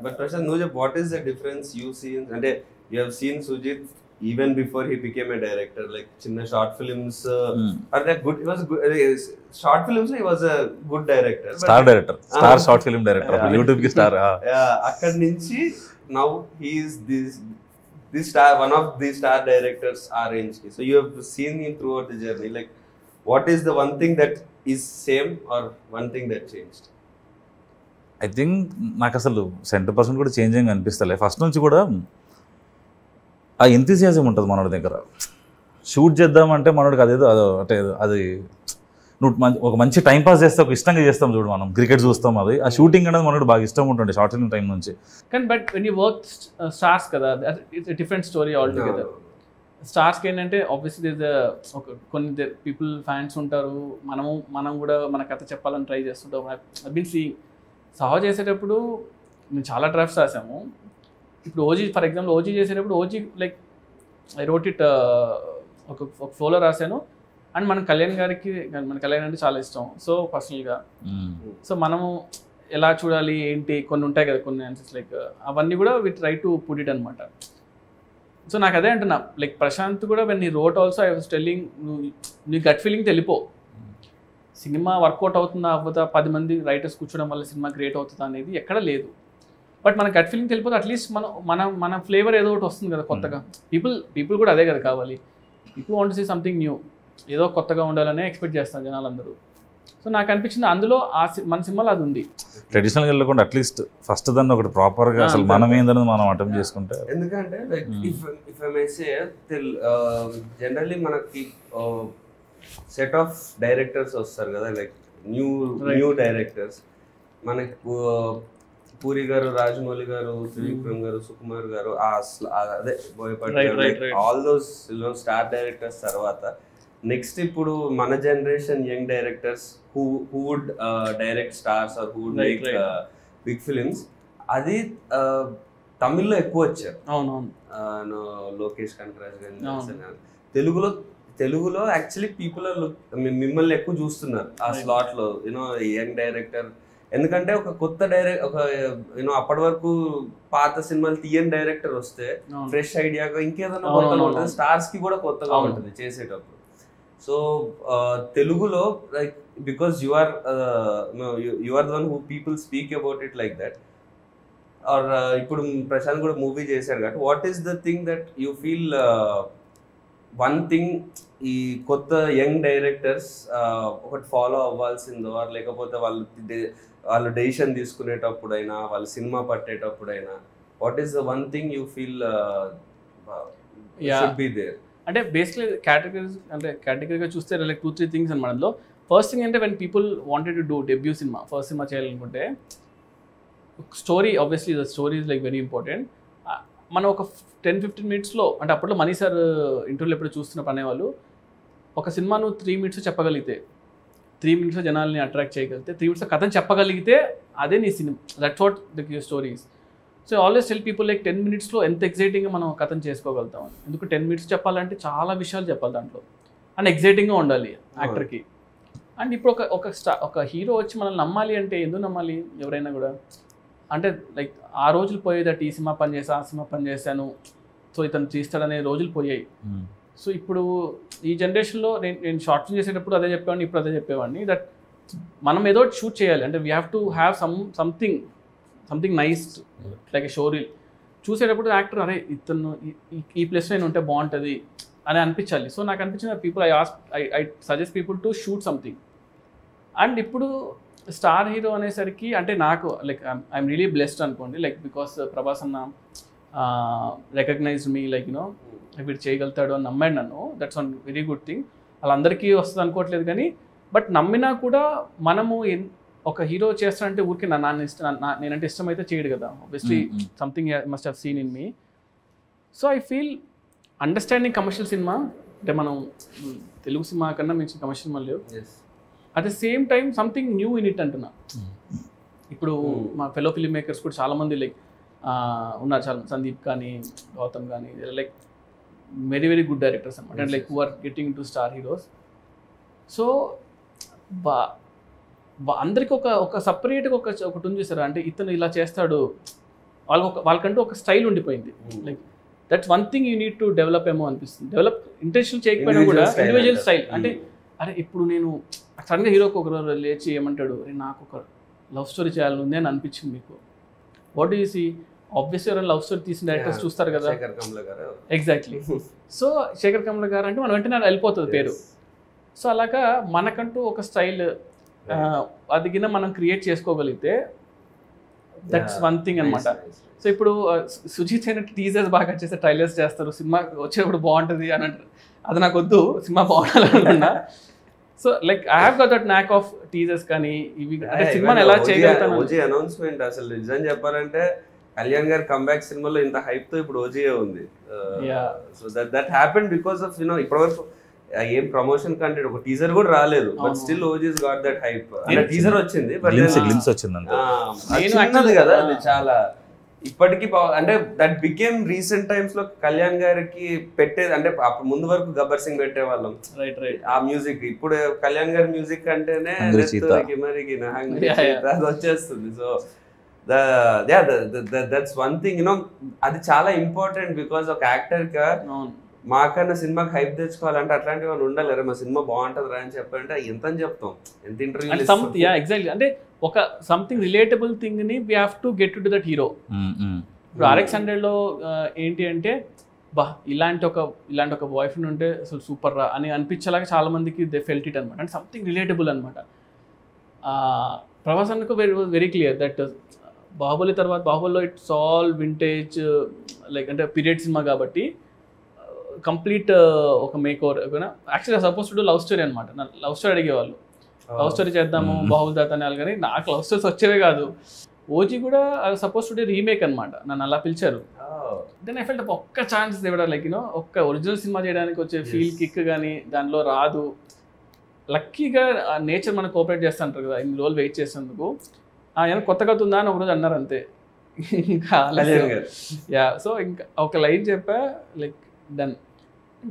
బట్ ప్రశాంత్ నువ్వు చెప్పు, what is the difference you seen? అంటే you have seen Sujith even before he became a director, like chinna short films are that good? He was good short films. He was a good director, star director, star short film director, YouTube ki star. Akkad nunchi now he is this star, one of the star directors our range. So you have seen him throughout the journey. Like what is the one thing that is same or one thing that changed? I think నాకు అసలు 100% కూడా changing అనిపిస్తలే. First నుంచి కూడా ఆ ఎంతూసియాజం ఉంటుంది మనోడి దగ్గర. Shoot చేద్దామంటే మనోడికి అదేదో అంటే అది నువ్వు ఒక మంచి టైం పాస్ చేస్తే ఒక ఇష్టంగా చేస్తాం చూడు, మనం క్రికెట్ చూస్తాం, అది ఆ షూటింగ్ అనేది మనోడు బాగా ఇష్టం ఉంటుంది షార్ట్ ఫిల్మ్ టైం నుంచి. కానీ but when you work stars కదా, it's different story all together. స్టార్స్కి ఏంటంటే ఆబ్వియస్లీ ఒక కొన్ని పీపుల్ ఫ్యాన్స్ ఉంటారు, మనం కూడా మన కథ చెప్పాలని ట్రై చేస్తుంటాం. ఐ బీన్ సీయింగ్ సహా చేసేటప్పుడు మేము చాలా డ్రాఫ్ట్స్ రాసాము. ఇప్పుడు ఓజీ ఫర్ ఎగ్జాంపుల్ ఓజీ చేసేటప్పుడు OG like I wrote it ఒక ఫ్లోలో రాశాను. అండ్ మన కళ్యాణ్ అంటే చాలా ఇష్టం. సో పర్సనల్గా సో మనము ఎలా చూడాలి ఏంటి కొన్ని ఉంటాయి కదా, కొన్ని ఆన్సర్స్ లైక్ అవన్నీ కూడా we try to put it అనమాట. సో నాకు అదే అంటున్నా, లైక్ ప్రశాంత్ కూడా వెన్ నీ wrote also I was telling, నీ గట్ ఫీలింగ్ తెలిపో సినిమా వర్కౌట్ అవుతుందా అవ్వదా, 10 మంది రైటర్స్ కూర్చోవడం వల్ల సినిమా క్రియేట్ అవుతుందా అనేది ఎక్కడ లేదు. బట్ మన గట్ ఫీలింగ్ తెలిపోతే అట్లీస్ట్ మన ఫ్లేవర్ ఏదో ఒకటి వస్తుంది కదా కొత్తగా. పీపుల్ కూడా అదే కదా కావాలి. People want to see something new, ఏదో కొత్తగా ఉండాలనే ఎక్స్పెక్ట్ చేస్తాను జనాలందరూ. సో నాకు అనిపించింది అందులో మన సినిమాలో అది ఉంది. ట్రెడిషనల్గా వెళ్ళకుండా అట్లీస్ట్ ఫస్ట్ దాన్ని ఒకటి ప్రాపర్గా అసలు మనం ఏందనేది మనం అటెంప్ట్ చేసుకుంటే. ఎందుకంటే like if I may say generally మనకి సెట్ ఆఫ్ డైరెక్టర్స్ వస్తారు కదా, లైక్ న్యూ డైరెక్టర్స్. మనకి పూరి గారు, రాజమౌళి గారు, త్రివిక్రమ్ గారు, సుకుమార్ గారు, అదే Boyapati, all those star directors తర్వాత నెక్స్ట్ ఇప్పుడు మన generation young directors who would direct stars or who would make big films. అది తమిళ్లో ఎక్కువ వచ్చారు. అవునవును, లోకేష్ కనకరాజ్ గారు. తెలుగులో యాక్చువల్లీ పీపుల్ మిమ్మల్ని ఎక్కువ చూస్తున్నారు ఆ స్లాట్ లో, యూనో యంగ్ డైరెక్టర్. ఎందుకంటే ఒక కొత్త ఒక అప్పటి వరకు పాత సినిమాలు తీయని డైరెక్టర్ వస్తే ఫ్రెష్ ఐడియాగా ఇంకేదైనా కొత్తగా ఉంటుంది, స్టార్స్ కి కూడా కొత్తగా ఉంటుంది చేసేటప్పుడు. సో తెలుగులో like because you are the one who people speak about it like that. Or ఇప్పుడు ప్రశాంత్ కూడా మూవీ చేశాడు కాబట్టి what is the thing that you feel one thing ఈ కొత్త యంగ్ డైరెక్టర్స్ ఒకటి ఫాలో అవ్వాల్సిందో, లేకపోతే వాళ్ళు డెసిషన్ తీసుకునేటప్పుడైనా, వాళ్ళు సినిమా పట్టేటప్పుడైనా, what is the one thing you feel should be there? అంటే బేసిక్లీ కేటగిరీగా చూస్తే లైక్ 2-3 థింగ్స్ అనమాట. అందులో ఫస్ట్ థింగ్ అంటే when people wanted to do debut cinema, first cinema చేయాలనుకుంటే story, obviously the story is like very important. మనం ఒక 10-15 మినిట్స్లో, అంటే అప్పట్లో మనీ సార్ ఇంటర్వ్యూలో ఎప్పుడు చూస్తున్న అనేవాళ్ళు, ఒక సినిమా నువ్వు 3 మినిట్స్ చెప్పగలిగితే, 3 మినిట్స్లో జనాల్ని అట్రాక్ట్ చేయగలిగితే, 3 మినిట్స్లో కథను చెప్పగలిగితే అదే నీ cinema. That's what the stories. So always tell people like 10 మినిట్స్లో ఎంత ఎగ్జైటింగ్గా మనం కథను చేసుకోగలుగుతాం. ఎందుకు 10 మినిట్స్ చెప్పాలంటే చాలా విషయాలు చెప్పాలి దాంట్లో, అండ్ ఎగ్జైటింగ్గా ఉండాలి యాక్టర్కి. అండ్ ఇప్పుడు ఒక హీరో వచ్చి మనల్ని నమ్మాలి అంటే ఎందుకు నమ్మాలి ఎవరైనా కూడా? అంటే లైక్ ఆ రోజులు పోయేదట, ఈ సినిమా పని చేసా, ఆ సినిమా పని చేశాను, సో ఇతను తీస్తాడనే రోజులు పోయాయి. సో ఇప్పుడు ఈ జనరేషన్లో నేను షార్ట్ ఫిల్మ్ చేసేటప్పుడు అదే చెప్పేవాడిని, ఇప్పుడు అదే చెప్పేవాడిని, దట్ మనం ఏదో షూట్ చేయాలి అంటే we have to have something nice like a show reel. చూసేటప్పుడు యాక్టర్ అరే ఇతను ఈ ప్లేస్లో నేను ఉంటే బాగుంటుంది అని అనిపించాలి. సో నాకు అనిపించిన people I suggest people to shoot something. And ఇప్పుడు స్టార్ హీరో అనేసరికి అంటే నాకు లైక్ ఐఎమ్ రియలీ బ్లెస్డ్ అనుకోండి, లైక్ బికాస్ ప్రభాస్ అన్న రికగ్నైజ్డ్ మీ, లైక్ యూనో వీడు చేయగలుగుతాడు అని నమ్మాడు నన్ను. That's one very good thing. వాళ్ళందరికీ వస్తుంది అనుకోవట్లేదు కానీ, బట్ నమ్మినా కూడా మనము ఒక హీరో చేస్తానంటే ఊరికి నేనంటే ఇష్టం అయితే చేయడు కదా, obviously something must have seen in me. So I feel understanding commercial cinema అంటే మనం తెలుగు సినిమా కన్నా మించిన కమర్షియల్ సినిమా లేవు. At the same time something new in it అంటున్నా. ఇప్పుడు మా ఫెలో ఫిల్మ్ మేకర్స్ కూడా చాలామంది లైక్ ఉన్నారు, చాలా సందీప్ కానీ గౌతమ్ కానీ like very very good directors అనమాట, and like who are getting to star heroes. So అందరికి ఒక సపరేట్గా ఒకటి ఉంది చూసారా, అంటే ఇతను ఇలా చేస్తాడు, వాళ్ళకంటూ ఒక స్టైల్ ఉండిపోయింది. Like that's one thing you need to develop ఏమో అనిపిస్తుంది. డెవలప్ ఇంటెన్షన్ చేయకపోయినా కూడా ఇండివిజువల్ స్టైల్. అంటే అరే ఇప్పుడు నేను సడన్గా హీరోకి ఒకరు లేచి ఏమంటాడు, నాకు ఒక లవ్ స్టోరీ చేయాలని ఉంది అని అనిపించింది మీకు, what do you see? Obviously ఎవరైనా లవ్ స్టోరీ తీసిన డైరెక్టర్స్ చూస్తారు కదా. ఎగ్జాక్ట్లీ. సో శేఖర్ కమల గారు అంటే మనం వెంటనే వెళ్ళిపోతుంది పేరు. సో అలాగా మనకంటూ ఒక స్టైల్ అది కింద మనం క్రియేట్ చేసుకోగలిగితే దట్స్ వన్ థింగ్ అనమాట. సో ఇప్పుడు సుజీత్ అయినట్టు టీజర్స్ బాగా చేస్తే ట్రైలర్స్ చేస్తారు, సినిమా వచ్చేటప్పుడు బాగుంటుంది అని అంటారు. అది నాకు వద్దు, సినిమా బాగుండాలనుకున్నా. So like I have got that knack of teasers కానీ ఇవి, అంటే సినిమాని ఎలా చేయగలుగుతాను. ఓజీ అనౌన్స్మెంట్ అసలు నిజం చెప్పాలంటే కళ్యాణ్ గారి కంబ్యాక్ సినిమాలో ఇంత హైప్ తో ఇప్పుడు ఓజీ ఉంది. So that happened because of you know ఇప్పటివరకు ఏం ప్రమోషన్ కంటెంట్ ఒక టీజర్ కూడా రాలేదు, but still OGs got that hype. అంటే టీజర్ వచ్చింది, బట్ గ్లిమ్స్ వచ్చింది అంతే కదా. అది చాలా ఇప్పటికీ అంటే దట్ బికేమ్ రీసెంట్ టైమ్స్ లో కళ్యాణ్ గారికి పెట్టేది. అంటే అప్పుడు ముందు వరకు గబ్బర్ సింగ్ పెట్టేవాళ్ళం ఆ మ్యూజిక్. ఇప్పుడు కళ్యాణ్ గారి మ్యూజిక్ అంటేనే అది వచ్చేస్తుంది. So that's one thing you know, అది చాలా ఇంపార్టెంట్. బికాస్ ఒక యాక్టర్ గా మాకన్నా సినిమాకి హైప్ తెచ్చుకోవాలంటే అట్లాంటివి వాళ్ళు ఉండాలి. మా సినిమా బాగుంటుంది రా అని చెప్పాలంటే ఎంత అని చెప్తాం, ఎంత ఇంటర్వ్యూ. ఎగ్జాక్ట్లీ, అంటే ఒక సంథింగ్ రిలేటబుల్ థింగ్ ని we have to get to that hero. ఇప్పుడు RX100లో ఏంటి అంటే ఇలాంటి ఒక బాయ్ ఫ్రెండ్ ఉంటే అసలు సూపర్ రా అని అనిపించేలాగా చాలా మందికి దే ఫెల్ట్ ఇట్ అనమాట. అంటే సంథింగ్ రిలేటబుల్ అనమాట. ప్రభాస్ అన్నకు వెరీ క్లియర్ దట్ బాహుబలి తర్వాత బాహుబలిలో ఇట్స్ ఆల్ వింటేజ్ లైక్ అంటే పీరియడ్ సినిమా కాబట్టి కంప్లీట్ ఒక మేక్ ఓవర్. యాక్చువల్గా సపోజ్ టు లవ్ స్టోరీ అనమాట. లవ్ స్టోరీ అడిగేవాళ్ళు, లవ్ స్టోరీ చేద్దాము బాహుబలి దాత అనేవాళ్ళు, కానీ నాకు లవ్ స్టోరీస్ వచ్చేవే కాదు. ఓజీ కూడా సపోజ్ టు రీమేక్ అనమాట, నన్ను అలా పిలిచారు. దెన్ ఐ ఫెల్ట్ ఒక్క ఛాన్స్ ఇవ్వడం లైక్ యూనో ఒక్క ఒరిజినల్ సినిమా చేయడానికి వచ్చే ఫీల్ కిక్ కానీ దానిలో రాదు. లక్కీగా నేచర్ మనకు కోఆపరేట్ చేస్తుంటారు కదా, ఇన్ని రోజులు వెయిట్ చేసేందుకు. ఏమైనా కొత్త కథ ఉందా అని ఒకరోజు అన్నారు అంతే. ఇంకా సో ఇంకా ఒక లైన్ చెప్పా, లైక్ డన్.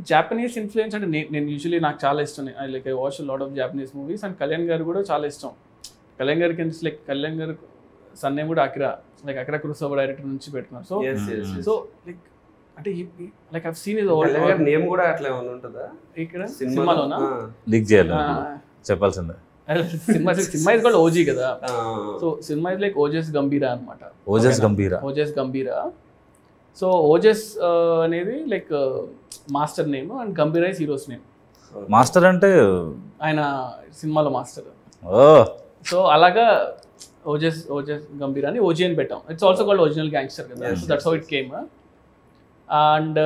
జాపనీస్ ఇన్ఫ్లుయెన్స్ అంటే నేను యూజువలీ నాకు చాలా ఇష్టం. Like I watch lot of Japanese movies. And Kalyan గారు కూడా చాలా ఇష్టం. కళ్యాణ్ గారికి లైక్ కళ్యాణ్ గారు సన్ నేమ్ కూడా Akira, like Akira Kurosawa director నుంచి పెట్టుకున్నారు. సో లైక్ అంటే like I seen his name కూడా అట్లా ఉంటుందా ఇక్కడ సినిమాలోనా? లీక్ చేయాలి చెప్పాల్సిందే. సినిమా ఇస్ కాల్డ్ ఓజీ కదా. So cinema is like Ojas గంభీరా అనమాట. ఓజస్ గంభీరా. సో ఓజస్ అనేది like master name and గంభీరా is heroes name. Master అంటే ఆయన సినిమాలో మాస్టర్. సో అలాగా ఓజస్ గంభీరా అని ఓజీ అని పెట్టాం. It's also called original gangster కదా. So that's how it came. And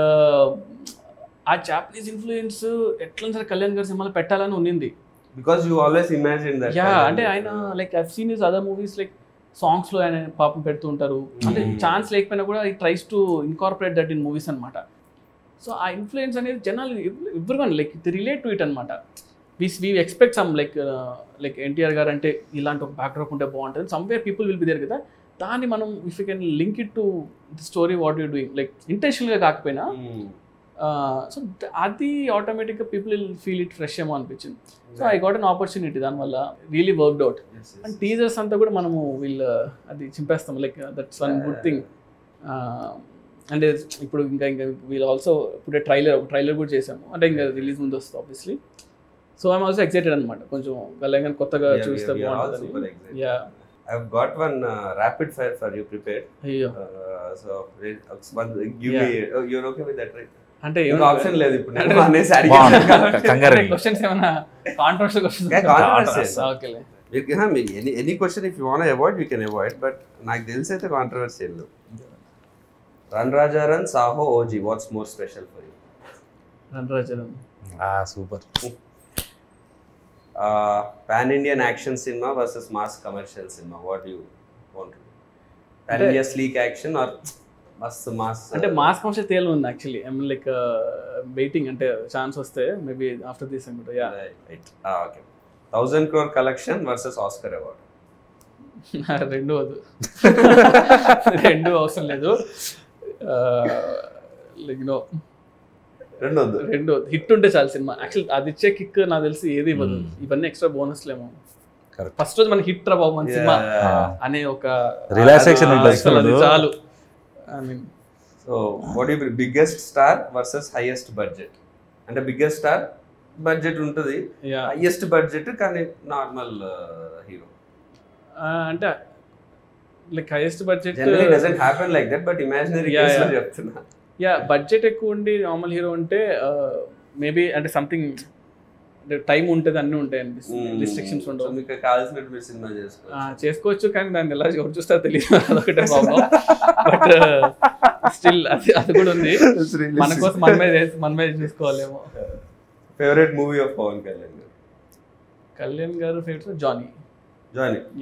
ఆ జాపనీస్ ఇన్ఫ్లుయెన్స్ ఎట్లా సరే కళ్యాణ్ గారి సినిమాలో పెట్టాలని ఉన్నింది. Because you always imagine that. అంటే ఆయన like I seen his other movies like songs లో ఆయన పాపం పెడుతూ ఉంటారు. అంటే ఛాన్స్ లేకపోయినా కూడా he tries to incorporate that in movies అనమాట. సో ఆ ఇన్ఫ్లుయెన్స్ అనేది జనాలు everyone like the relate to it అనమాట. We expect some like NTR garu అంటే ఇలాంటి ఒక బ్యాక్డ్రాప్ ఉంటే బాగుంటుంది. Somewhere people will be there కదా. దాన్ని మనం if you can link it to the story what you doing like ఇంటెన్షనల్గా కాకపోయినా, సో అది ఆటోమేటిక్గా people will feel it fresh ఏమో అనిపించింది. So I got an opportunity, దానివల్ల really worked out. And teasers అంతా కూడా మనము అది చింపేస్తాం. Like that's one good thing. అంటే ఇప్పుడు ఇంకా వీళ్ళు ఆల్సో ఇప్పుడు ట్రైలర్ కూడా చేసాము, అంటే ఇంకా రిలీజ్ ముందు వస్తుంది obviously. So I'm also excited అనమాట, కొంచెం కళ్యాణ్ కొత్తగా చూస్తే బాగుంటుంది. Yeah, I've got one rapid fire for you prepared. అయ్యో, So give me. You're okay with that, right? అంటే ఆప్షన్ లేదు ఇప్పుడు నేను అనేసి అడిగాను. క్వశ్చన్స్ ఏమైనా కాంట్రవర్షియల్ క్వశ్చన్స్? ఓకేలే, any question if you want avoid you can avoid, but నాకు తెలిసి అయితే controversial. Run Raja run, Saaho, OG, watts more special for you? Run Raja run. Super. Pan Indian action cinema versus mass commercial cinema, what do you want to do? Pan India sleek action or mass? అంటే mass commercial తేలు ఉంది actually. I mean like waiting, అంటే chance వస్తే maybe after this అనుకుంటా. Yeah, right. Okay. 1000 crore collection versus Oscar award. రెండు వద్దు, రెండు అవసరం లేదు. లైక్ నో, రెండు హిట్ ఉంటే చాలు సినిమా. యాక్చువల్ అది ఇచ్చే కిక్ నాకు తెలిసి ఏది ఇవ్వదు. ఇవన్నీ ఎక్స్ట్రా బోనస్లేమో. ఫస్ట్ రోజు మన హిట్ రా బాబు మన సినిమా అనే ఒక రిలాక్సేషన్ చాలు. I mean, so what you biggest star versus highest budget? అంటే బిగ్గెస్ట్ స్టార్ బడ్జెట్ ఉంటుంది, హైయెస్ట్ బడ్జెట్ కానీ నార్మల్ హీరో. అంటే like highest budget doesn't happen like that, but imaginary case లో చెప్తున్నా. యా, బడ్జెట్ ఎక్కువ ఉండి నార్మల్ హీరో ఉంటే maybe అంటే సంథింగ్ టైం ఉంటుంది, అన్నీ ఉంటాయి అనిపిస్తుంది, రిస్ట్రిక్షన్స్ ఉండవు. మీకు కావాల్సినట్టు మీరు సినిమా చేసుకోవచ్చు, కానీ దాన్ని ఎలా ఎవరు చూస్తారో తెలియదు, అదొకటే ప్రాబ్లం. బట్ స్టిల్ అది కూడా ఉంది, మన కోసం మన మీద చూసుకోవాలేమో. Favourite movie of Pawan Kalyan garu? Kalyan garu favourite Johnny.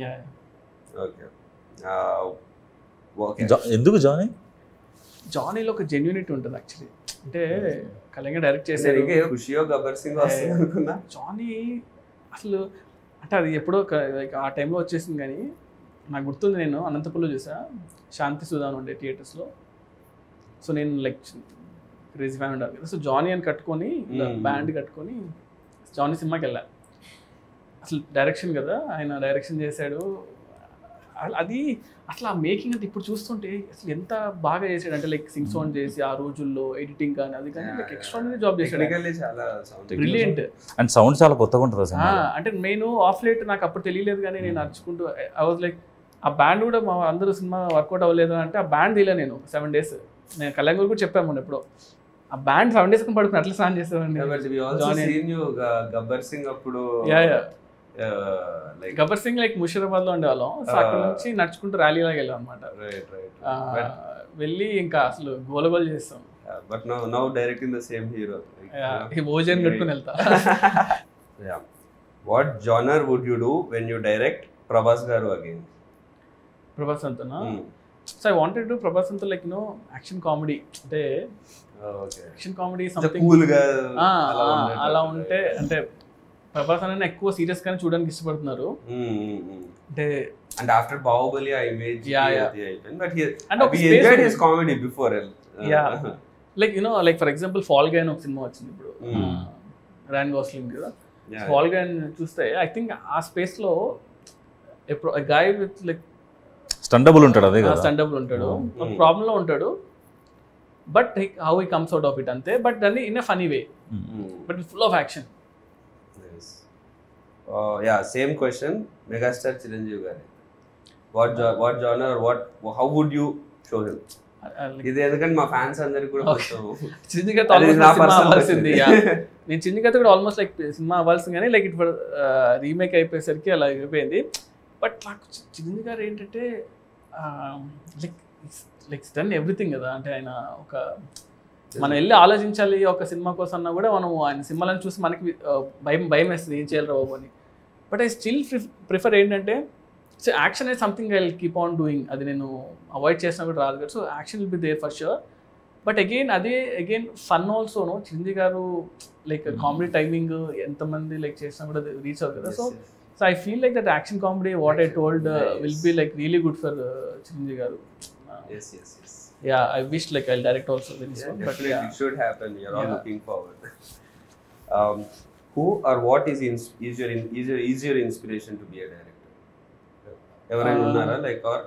Yeah, okay. ఎందుకు జానీ? జానీలో ఒక జెన్యూనిటీ ఉంటుంది యాక్చువల్లీ. అంటే కళ్యాణ్ డైరెక్ట్ చేశారు, ఖుషియో గబ్బర్ సింగ్ వస్తుంది అనుకున్నా. జానీ అసలు అంటే అది ఎప్పుడో ఆ టైంలో వచ్చేసింది, కానీ నాకు గుర్తుంది, నేను అనంతపురంలో చూసా, శాంతి సుధాన్ ఉండే థియేటర్స్లో. సో నేను లైక్ క్రేజీ ఫ్యాన్ ఉండాలి కదా. సో జానీ అని కట్టుకొని బ్యాండ్ కట్టుకొని జానీ సినిమాకి వెళ్ళా. అసలు డైరెక్షన్ కదా, ఆయన డైరెక్షన్ చేశాడు. అది అసలు ఆ మేకింగ్ అంటే ఇప్పుడు చూస్తుంటే అసలు ఎంత బాగా చేశాడు అంటే, లైక్ సింగ్ సౌండ్ చేసి ఆ రోజుల్లో ఎడిటింగ్ కానీ అది కానీ లైక్ ఎక్స్ట్రాడినరీ జాబ్ చేశాడు. బ్రిలియంట్. అండ్ సౌండ్ చాలా కొత్తగా ఉంటుంది. అంటే నేను ఆఫ్ లైట్ నాకు అప్పుడు తెలియలేదు, కానీ నేను నడుచుకుంటూ ఐ వాజ్ లైక్ ఆ బ్యాండ్ కూడా మా అందరూ సినిమా వర్కౌట్ అవ్వలేదు అంటే ఆ బ్యాండ్ తీయలే నేను 7 days. నేను కళ్యాణ్ కూడా చెప్పాను మొన్న ఎప్పుడో, ఆ బ్యాండ్ 7 days పడుకుని అట్లా స్నాన్ చేసేవాడిని. గబ్బర్ సింగ్ అప్పుడు గబ్బర్ సింగ్ లైక్ ముషీరాబాద్ లో ఉండేవాళ్ళం. సో అక్కడ నుంచి నడుచుకుంటూ ర్యాలీ లాగా వెళ్ళాం అనమాట. వెళ్ళి ఇంకా అసలు గోలగోలు చేస్తాం. But now directing the same hero, భోజనం కట్టుకుని వెళ్తా. What genre would you do when you direct Prabhas garu again? Prabhas అంతనా? So I wanted to Prabhas అంతా లైక్ నో యాక్షన్ కామెడీ, అంటే యాక్షన్ కామెడీ సంథింగ్ అలా ఉంటే. అంటే ప్రభాస్ అనే ఎక్కువ సీరియస్ గానే చూడడానికి ఇష్టపడుతున్నారు. అంటే ఆఫ్టర్ బాహుబలి ఆ ఇమేజ్ అయిపోయింది, బట్ అంటే he enjoyed his comedy before. Like you know, like for example fall guy అని ఒక సినిమా వచ్చింది ఇప్పుడు, రాయన్ గోస్లింగ్ కదా. ఫాల్ గై చూస్తే ఐ థింక్ ఆ స్పేస్ లో గాయ్ విత్ లైక్ స్టండబుల్ ఉంటాడు, అదే కదా, స్టండబుల్ ఉంటాడు, ఒక ప్రాబ్లం లో ఉంటాడు, but how he comes out of it అంతే. బట్ దాన్ని in a funny way, but full of action. Same question, megastar Chiranjeevi garu. What genre or how would you show him? ఇది ఎందుకంటే మా ఫ్యాన్స్ అందరికి కూడా చిరంజీవి గారితో సినిమా అవ్వాల్సింది. నేను చిరంజీవి గారితో కూడా ఆల్మోస్ట్ లైక్ సినిమా అవ్వాల్సింది, కానీ లైక్ ఇప్పుడు రీమేక్ అయిపోయేసరికి అలా అయిపోయింది. బట్ నాకు చిరంజీవి గారు ఏంటంటే లైక్ డన్ ఎవ్రీథింగ్ కదా. అంటే ఆయన ఒక మనం వెళ్ళి ఆలోచించాలి ఒక సినిమా కోసం అన్నా కూడా మనం ఆయన సినిమాలను చూసి మనకి భయం వేస్తుంది, ఏం చేయాలి బాబు అని. బట్ ఐ స్టిల్ ప్రిఫర్ ఏంటంటే, so action is something I'll keep on doing. అది నేను అవాయిడ్ చేసినా కూడా రాదు కదా. So action will be there for sure. But again fun also no. Chiranjeevi గారు లైక్ కామెడీ టైమింగ్ ఎంతమంది లైక్ చేసినా కూడా రీచ్ అవుతుంది కదా. So I feel like that action comedy what I told will be like really good for Chiranjeevi గారు. Yeah, I wish like I'll direct also with this one. But it should happen. You're all looking forward. Who or what is your inspiration to be a director? Ever unnara like, or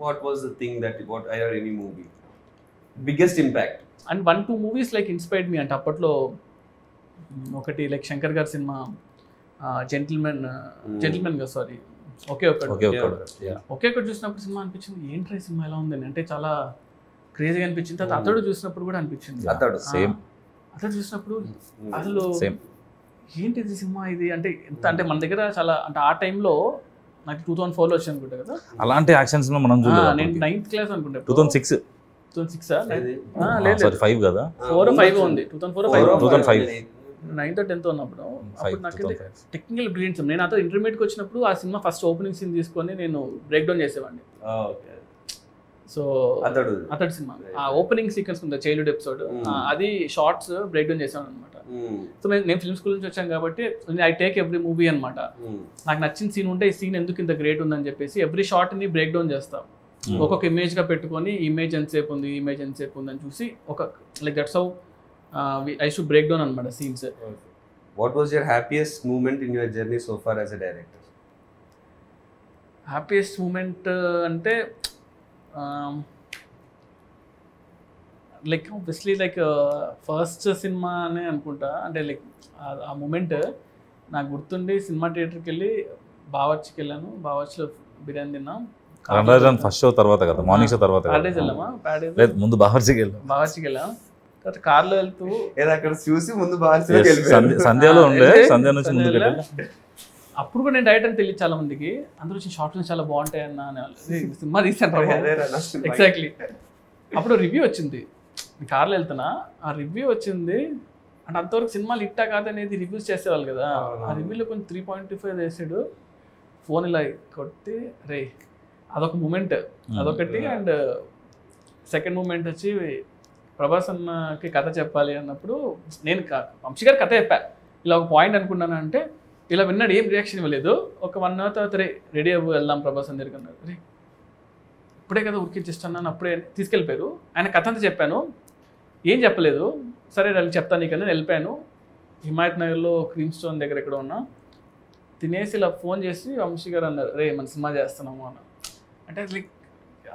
what was the thing that what or any movie? Biggest impact? And 1-2 movies like inspired me అంటే అప్పట్లో ఒకటి like Shankar గారి cinema gentlemen గా sorry ఒకే ఒకటి చూసినప్పుడు cinema అనిపించింది ఏంట్రా cinema ఎలా ఉందని, అంటే చాలా క్రేజీగా అనిపించింది. తర్వాత అతడు చూసినప్పుడు కూడా అనిపించింది. అతడు చూసినప్పుడు అసలు ఏంటిది సినిమా ఇది అంటే ఎంత అంటే మన దగ్గర చాలా అంటే ఆ టైంలో నాకు 2004లో వచ్చి అనుకుంటా కదా అలాంటి యాక్షన్స్ మనం నేను 9th క్లాస్ అనుకుంటా. 2006 లేదు 5 కదా 4 or 5 ఉంది 2005 9th or 10th ఉన్నప్పుడు. అప్పుడు నాకు టెక్నికల్ బ్రిలియన్స్. నేను అతను ఇంటర్మీడియట్కి వచ్చినప్పుడు ఆ సినిమా ఫస్ట్ ఓపెనింగ్ సీన్ తీసుకొని నేను బ్రేక్ డౌన్ చేసేవాడిని. సో అతడు సినిమా ఆ ఓపెనింగ్ సీక్వెన్స్ ఉంది చైల్డ్హుడ్ ఎపిసోడ్, అది షార్ట్స్ బ్రేక్ డౌన్ చేసాను అనమాట. సో నేను ఫిల్మ్ స్కూల్ నుంచి వచ్చాను కాబట్టి ఐ టేక్ ఎవ్రీ మూవీ అనమాట. నాకు నచ్చిన సీన్ ఉంటే ఈ సీన్ ఎందుకు ఇంత గ్రేట్ ఉందని చెప్పేసి ఎవ్రీ షార్ట్ ని బ్రేక్ డౌన్ చేస్తాం. ఒక్కొక్క ఇమేజ్ గా పెట్టుకొని ఇమేజ్ ఎంతసేపు ఉంది అని చూసి ఒక like that's how I should break down అనమాట scenes. What was your happiest moment in your journey so far as a director? Happiest moment అంటే like obviously like first cinema అనే అనుకుంటా. అంటే లైక్ ఆ మూమెంట్ నాకు గుర్తుండి సినిమా థియేటర్కి వెళ్ళి బావర్చికి వెళ్ళాను. బావర్చిలో బిర్యానీ తిన్నాం. ఫస్ట్ షో తర్వాత కదా, మార్నింగ్ షో తర్వాత ప్యాడేజ్ వెళ్ళామా? ప్యాడేజ్ లేదు, ముందు బావర్చికి వెళ్ళాం. తర్వాత కార్లో వెళ్తూ అక్కడ చూసి ముందు సంధ్యాలో ఉండే, సంధ్య నుంచి ముందుకు వెళ్ళాం. అప్పుడు కూడా నేను డైరెక్టర్ తెలియదు చాలా మందికి. అందరూ వచ్చిన షార్ట్ ఫిల్మ్స్ చాలా బాగుంటాయి అన్న సినిమా తీసాను. ఎగ్జాక్ట్లీ అప్పుడు రివ్యూ వచ్చింది. కార్లో వెళ్తున్నా, ఆ రివ్యూ వచ్చింది. అంటే అంతవరకు సినిమాలు ఇట్టా కాదనేది రివ్యూస్ చేసేవాళ్ళు కదా. ఆ రివ్యూలో కొంచెం 3.25 వేసాడు. ఫోన్ ఇలా కొట్టి రే అదొక మూమెంట్, అదొకటి. అండ్ సెకండ్ మూమెంట్ వచ్చి ప్రభాస్ అన్నకి కథ చెప్పాలి అన్నప్పుడు నేను వంశీ గారి కథ చెప్పా. ఇలా ఒక పాయింట్ అనుకున్నాను అంటే ఇలా విన్నాడు, ఏం రియాక్షన్ ఇవ్వలేదు. ఒక 1 hour తర్వాత రెడీ అవ్వు వెళ్దాం ప్రభాస్ అని దగ్గరికి అన్నారు. రే ఇప్పుడే కదా ఉరికిచ్చిస్తున్నాను, అప్పుడే తీసుకెళ్ళిపోయారు. ఆయన కథ అంతా చెప్పాను, ఏం చెప్పలేదు. సరే చెప్తాను నీకన్నా వెళ్ళిపోయాను. హిమాయత్ నగర్లో క్రీమ్ స్టోన్ దగ్గర ఎక్కడ ఉన్నా తినేసి ఇలా ఫోన్ చేసి వంశీ గారు అన్నారు, రే మన సినిమా చేస్తున్నాము అన్న. అంటే లైక్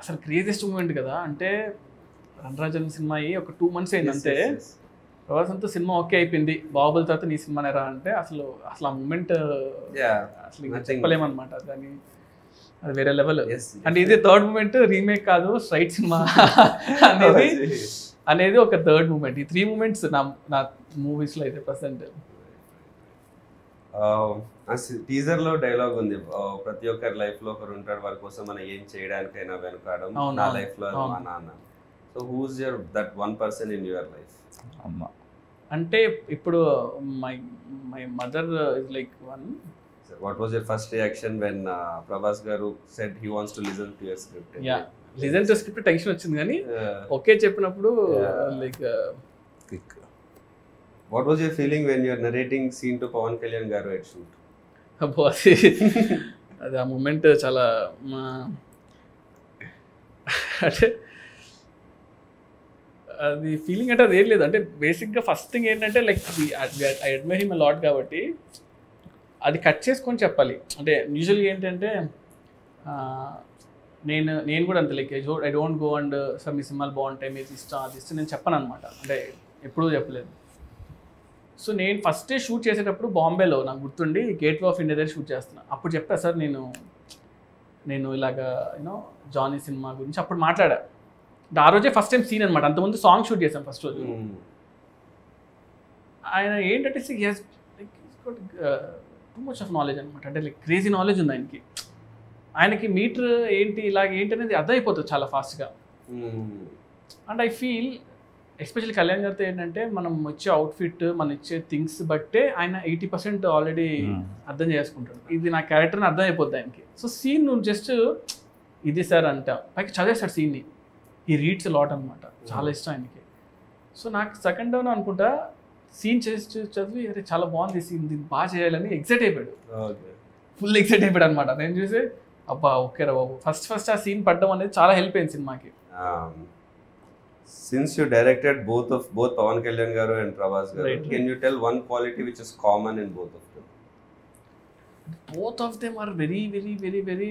అసలు క్రేజియస్ట్ మూమెంట్ కదా. అంటే రణరాజన్ సినిమా అయ్యి ఒక 2 months అయింది అంతే. ప్రభాస్ అంతా సినిమా ఓకే అయిపోయింది, బాహుబలి తర్వాత నీ సినిమానే రా అంటే అసలు ఆ మూమెంట్ అసలు చెప్పలేమన్నమాట. దాన్ని అది వేరే లెవెల్. అంటే ఇది థర్డ్ మూమెంట్, రీమేక్ కాదు స్ట్రైట్ సినిమా అనేది ఒక థర్డ్ మూమెంట్. ఈ 3 మూమెంట్స్ నా మూవీస్లో అయితే ప్రజెంట్. టీజర్ లో డైలాగ్ ఉంది, ప్రతి ఒక్కరి లైఫ్ లో ఒకరు ఉంటాడు, వారి కోసం మనం ఏం చేయడానికైనా వెనుకాడం, నా లైఫ్ లో మా నాన్న. So who's your that one person in your life? అమ్మ అంటే ఇప్పుడు my mother is like one. What was your first reaction when Prabhas garu said he wants to listen to your script? Yeah, listen to script tension వచ్చింది కానీ okay చెప్పినప్పుడు like kick. What was your feeling when you are narrating scene to Pawan Kalyan garu at shoot? అబ్బో అది ఆ moment చాలా అంటే అది feeling అంటే అది ఏం లేదు. అంటే బేసిక్గా ఫస్ట్ థింగ్ ఏంటంటే like I admire him a lot కాబట్టి అది కట్ చేసుకొని చెప్పాలి. అంటే యూజువల్గా ఏంటంటే నేను కూడా అంతే like I don't go and sir మీ సినిమాలు బాగుంటాయి, మీరు ఇష్టం అది ఇష్టం నేను చెప్పను అనమాట. అంటే ఎప్పుడూ చెప్పలేదు. సో నేను ఫస్ట్ షూట్ చేసేటప్పుడు బాంబేలో నాకు గుర్తుండి గేట్వే ఆఫ్ ఇండియా దగ్గర షూట్ చేస్తున్నా. అప్పుడు చెప్పా సార్ నేను ఇలాగా యూనో జానీ సినిమా గురించి అప్పుడు మాట్లాడా. అంటే ఆ రోజే ఫస్ట్ టైం సీన్ అనమాట. అంతకుముందు సాంగ్ షూట్ చేశాం ఫస్ట్ రోజు. ఆయన ఏంటంటే టూ మచ్ ఆఫ్ నాలెడ్జ్ అనమాట. అంటే లైక్ క్రేజీ నాలెడ్జ్ ఉంది ఆయనకి. ఆయనకి మీటర్ ఏంటి ఇలాగ ఏంటి అనేది అర్థమైపోతుంది చాలా ఫాస్ట్గా. And I feel especially Kalyan గారితో ఏంటంటే మనం వచ్చే అవుట్ఫిట్ మనం ఇచ్చే థింగ్స్ బట్టే ఆయన 80% ఆల్రెడీ అర్థం చేసుకుంటాడు. ఇది నా క్యారెక్టర్ని అర్థం అయిపోద్ది ఆయనకి. సో సీన్ నువ్వు జస్ట్ ఇది సార్ అంట పైకి చదివేస్తాడు సీన్ని. ఈ రీడ్స్ లాట్ అనమాట, చాలా ఇష్టం ఆయనకి. సో నాకు సెకండ్ డౌన్ అనుకుంటా సీన్ చేసి చదివి అరే చాలా బాగుంది సీన్, దీన్ని బాగా చేయాలని ఎక్సైట్ అయిపోయాడు, ఫుల్ ఎక్సైట్ అయిపోయాడు అనమాట. నేను చూసి అబ్బా ఓకే రా బాబు ఫస్ట్ ఆ సీన్ పడ్డం అనేది చాలా హెల్ప్ అయింది సినిమాకి. Since you directed both Pawan Kalyan garu and Prabhas garu, right, can you tell one quality which is common in both of them? Both of them are very very very very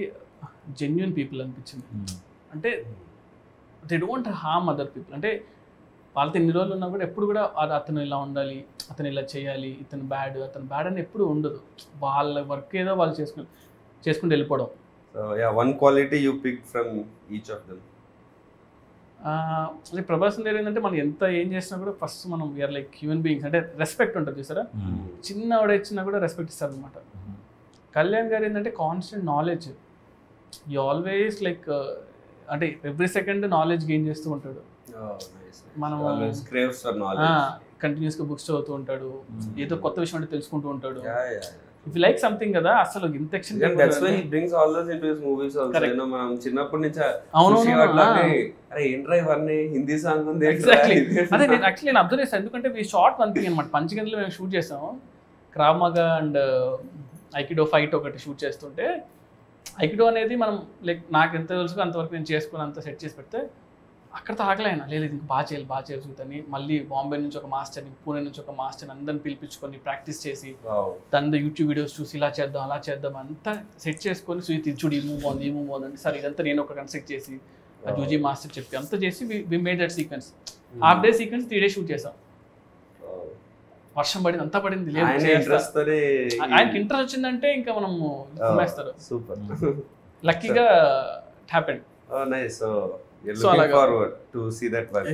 genuine people అనిపించింది. అంటే they don't harm other people. అంటే వాళ్ళతో ఎన్ని రోజులు ఉన్నా కూడా ఎప్పుడు కూడా అతను ఇలా ఉండాలి, అతను ఇలా చేయాలి, అతను బ్యాడ్ అని ఎప్పుడు ఉండదు. వాళ్ళ వర్క్ ఏదో వాళ్ళు చేసుకుంటూ వెళ్ళిపోవడం. So yeah, one quality you picked from each of them. అంటే ప్రభాస్ దగ్గర ఏంటంటే మనం ఎంత ఏం చేసినా కూడా ఫస్ట్ మనం వీఆర్ లైక్ హ్యూమన్ బీయింగ్స్. అంటే రెస్పెక్ట్ ఉంటుంది చూసారా, చిన్న ఆవిడ ఇచ్చినా కూడా రెస్పెక్ట్ ఇస్తారు అనమాట. కళ్యాణ్ గారు ఏంటంటే constant knowledge, you always like అంటే ఎవ్రీ సెకండ్ నాలెడ్జ్ గెయిన్ చేస్తూ ఉంటాడు. మనం కంటిన్యూస్గా బుక్స్ చదువుతూ ఉంటాడు, ఏదో కొత్త విషయం అంటే తెలుసుకుంటూ ఉంటాడు. ఇఫ్ యు లైక్ సంథింగ్ కదా అసలు ఇంత action. That's why he brings all those into his movies also. You know మనం చిన్నప్పటి నుంచి అరే ఏంట్రా ఇవన్నీ హిందీ సాంగ్ ఉంది. ఎగ్జాక్ట్లీ అదే నేను యాక్చువల్లీ నేను అబ్జర్వ్ చేశాను. ఎందుకంటే వి షార్ట్ వన్ థింగ్ అనమాట. పంచగంటలో మేము షూట్ చేసాము. క్రావ్ మాగా అండ్ ఐకిడో ఫైట్ ఒకటి షూట్ చేస్తుంటే, ఐకిడో అనేది మనం లైక్ నాకు ఎంత తెలుసు అంతవరకు నేను చేసుకుని అంత సెట్ చేసి పెడితే అక్కడతో ఆగలేనా, లేదు ఇంక బాగా చేయాలి మళ్ళీ బాంబే నుంచి ఒక మాస్టర్ని, పూణే నుంచి ఒక మాస్టర్ని అందరిని పిలిపించుకొని ప్రాక్టీస్ చేసి దాని యూట్యూబ్ వీడియోస్ చూసి ఇలా చేద్దాం అలా చేద్దాం అంతా సెట్ చేసుకొని సుయిత్ చూడు ఈ మూవ్ బాగుంది అంటే సరే ఇదంతా నేను ఒక కన్స్ట్రక్ట్ చేసి ఆ జూజీ మాస్టర్ చెప్పి అంతా చేసి we made that sequence. Half day sequence 3 days shoot చేసాం. వర్షం పడింది, అంతా పడింది, లేదు ఆయనకి ఇంట్రెస్ట్ వచ్చిందంటే ఇంకా మనం వేస్తారు. సూపర్, లక్కీగా it happened. Oh nice. So you're looking forward to see that work.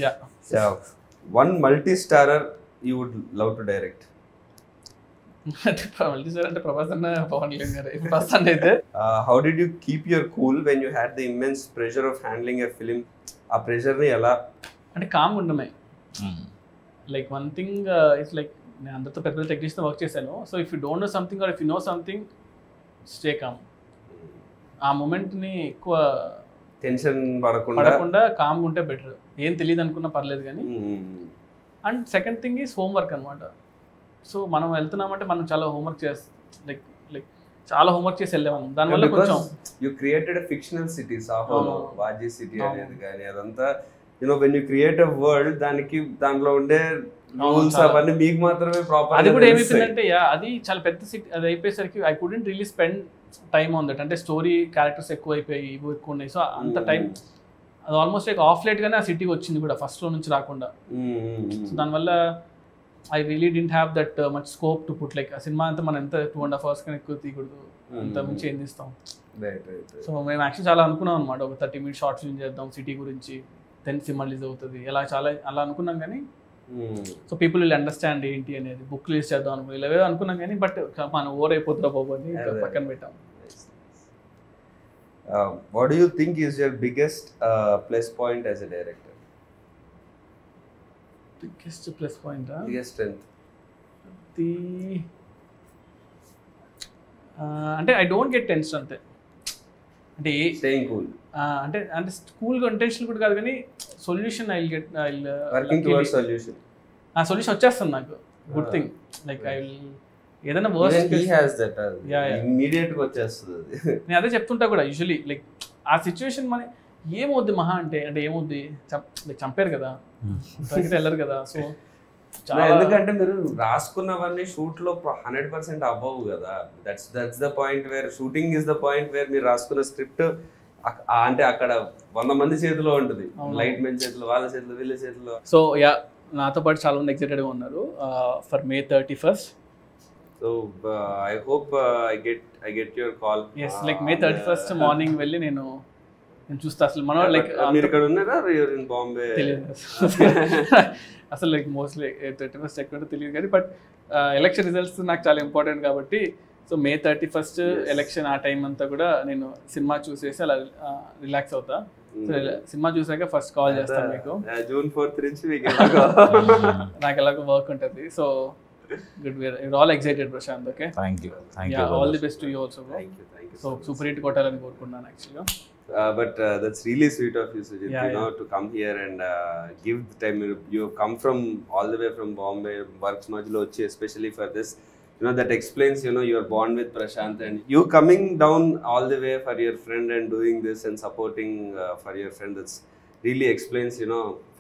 Yeah. So one multi-starrer you would love to direct. Multi-starrer అంటే ప్రభాస్ అన్న పవన్ కళ్యాణ్ గారు ఫస్ట్ అయితే. How did you keep your cool when you had the immense pressure of handling a film? ఆ pressure ని ఎలా అంటే calm ఉండమే. Like one thing it's like నేను అందరితో పెద్ద టెక్నీషియన్తో వర్క్ చేశాను. So if you don't know something or if you know something stay calm. ఆ మూమెంట్ని ఎక్కువ టెన్షన్ పడకుండా కామ్గా ఉంటే బెటర్. ఏం తెలియదు అనుకున్నా పర్లేదు కానీ. And second thing is homework అనమాట. సో మనం వెళ్తున్నామంటే మనం చాలా హోంవర్క్ లైక్ చాలా హోంవర్క్ చేసి వెళ్ళేవాళ్ళం. దానివల్ల కొంచెం you created a fictional city, సాహోలో వాజీ సిటీ అనేది కానీ అదంతా you know when you create a world దాంట్లో ఉండే రూల్స్ అవన్నీ మీకు మాత్రమే ప్రాపర్. అది కూడా ఏమైపోయిందంటే అది చాలా పెద్ద సిటీ. అది అయిపోయేసరికి I couldn't really spend time on that. అంటే స్టోరీ క్యారెక్టర్స్ ఎక్కువ అయిపోయి ఇవి ఎక్కువ ఉన్నాయి. సో అంత టైం అది ఆల్మోస్ట్ లైక్ ఆఫ్ లైట్గానే ఆ సిటీకి వచ్చింది కూడా ఫస్ట్లో నుంచి రాకుండా. సో దానివల్ల I really didn't have that much scope to put like ఆ సినిమా అంతా మనం ఎంత 2.5 hours కన్నా ఎక్కువ తీయకూడదు, అంత మించి ఏం తీస్తాం. సో మేము యాక్చువల్లీ చాలా అనుకున్నాం అనమాట, ఒక 30 minutes షార్ట్ ఫిల్మ్ చేద్దాం సిటీ గురించి, దెన్ సినిమా రిలీజ్ అవుతుంది అలా అనుకున్నాం. కానీ సో పీపుల్ విల్ అండర్స్టాండ్ ఏంటి అనేది, బుక్ రిలీజ్ చేద్దాం అనుకున్నాం, ఇలా ఏదో అనుకున్నాం కానీ బట్ మనం ఓవర్ అయిపోతుందా బాబు అని పక్కన పెట్టాం. What do you think is your biggest plus point as a director? Biggest plus point, biggest strength? అంటే ఐ డోంట్ గెట్ టెన్షన్ అంతే. అంటే స్టేయింగ్ కూల్ అంటే కూల్గా ఇంటెన్షన్ కూడా కాదు కానీ సొల్యూషన్ వర్కింగ్ టువర్డ్స్ సొల్యూషన్. ఆ సొల్యూషన్ వచ్చేస్తుంది నాకు. Good thing like I will ఏదైనా వర్స్ట్ ఇమ్మీడియట్ గా వచ్చేస్తుంది. నేను అదే చెప్తుంటా కూడా యూజువలీ లైక్ ఆ సిచ్యువేషన్ మన ఏమవుద్ది మహా అంటే ఏమవుద్ది చంపారు కదా వెళ్ళరు కదా. సో ఎందుకంటే మీరు రాసుకున్నవన్నీ షూట్ లో 100% అవ్వవు కదా. That's the point where shooting is the point where మీరు రాసుకున్న స్క్రిప్ట్ అంటే అక్కడ 100 మంది చేతిలో ఉంటుంది, లైట్ మెన్ చేతిలో, వాళ్ళ చేతిలో, వీళ్ళ చేతిలో. సో నాతో పాటు చాలా మంది ఎక్సైటెడ్గా ఉన్నారు for May 31st. So I hope I get your call. Yes, like May 31st morning వెళ్ళి నేను చూస్తా. అసలు మనం లైక్ మీరు ఇక్కడ ఉన్నారా, యూర్ ఇన్ బాంబే? తెలియదు అసలు లైక్ మోస్ట్లీ 31st ఎక్కడ తెలియదు కానీ బట్ ఎలక్షన్ రిజల్ట్స్ నాకు చాలా ఇంపార్టెంట్ కాబట్టి సో May 31st ఎలక్షన్ ఆ టైం అంతా కూడా నేను సినిమా చూసేసి అలా రిలాక్స్ అవుతా. సో సినిమా చూసాక ఫస్ట్ కాల్ చేస్తాను మీకు. June 4th నుంచి నాకు ఎలాగో వర్క్ ఉంటుంది. So good, we're all excited Prashant. Okay, thank you all the best to you also bro. Thank you so super hit kotalani korukunnanu actually. But that's really sweet of you Sujit, to come here and give the time. You come from all the way from Bombay, works majlo vachi especially for this, that explains your bond with Prashant, and you coming down all the way for your friend and doing this and supporting for your friend. That's really explains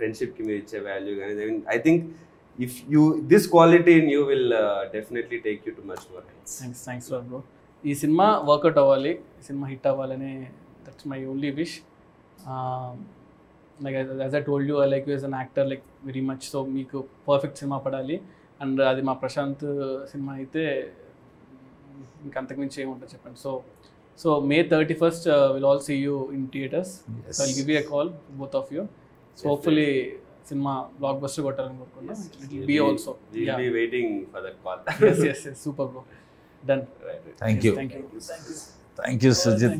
friendship ki meer iche value. I think if this quality in you will definitely take you to much more heights. Thanks bro. ఈ cinema work out అవ్వాలి, ఈ cinema hit అవ్వాలని that's my only wish. Like as I told you like as an actor like very much. So మీకు perfect cinema పడాలి, and అది మా Prashanth cinema అయితే ఇంకంతకుమించి ఏముంటుంది చెప్పండి. So May 31st we'll all see you in theaters. Yes. So I'll give you a call, both of you. So hopefully cinema blockbuster కొట్టాలని కోరుకున్నా. It will be also. We'll be waiting for that call. Yes, super bro. Done. Thank you. Thank you. Thank you, Sujit.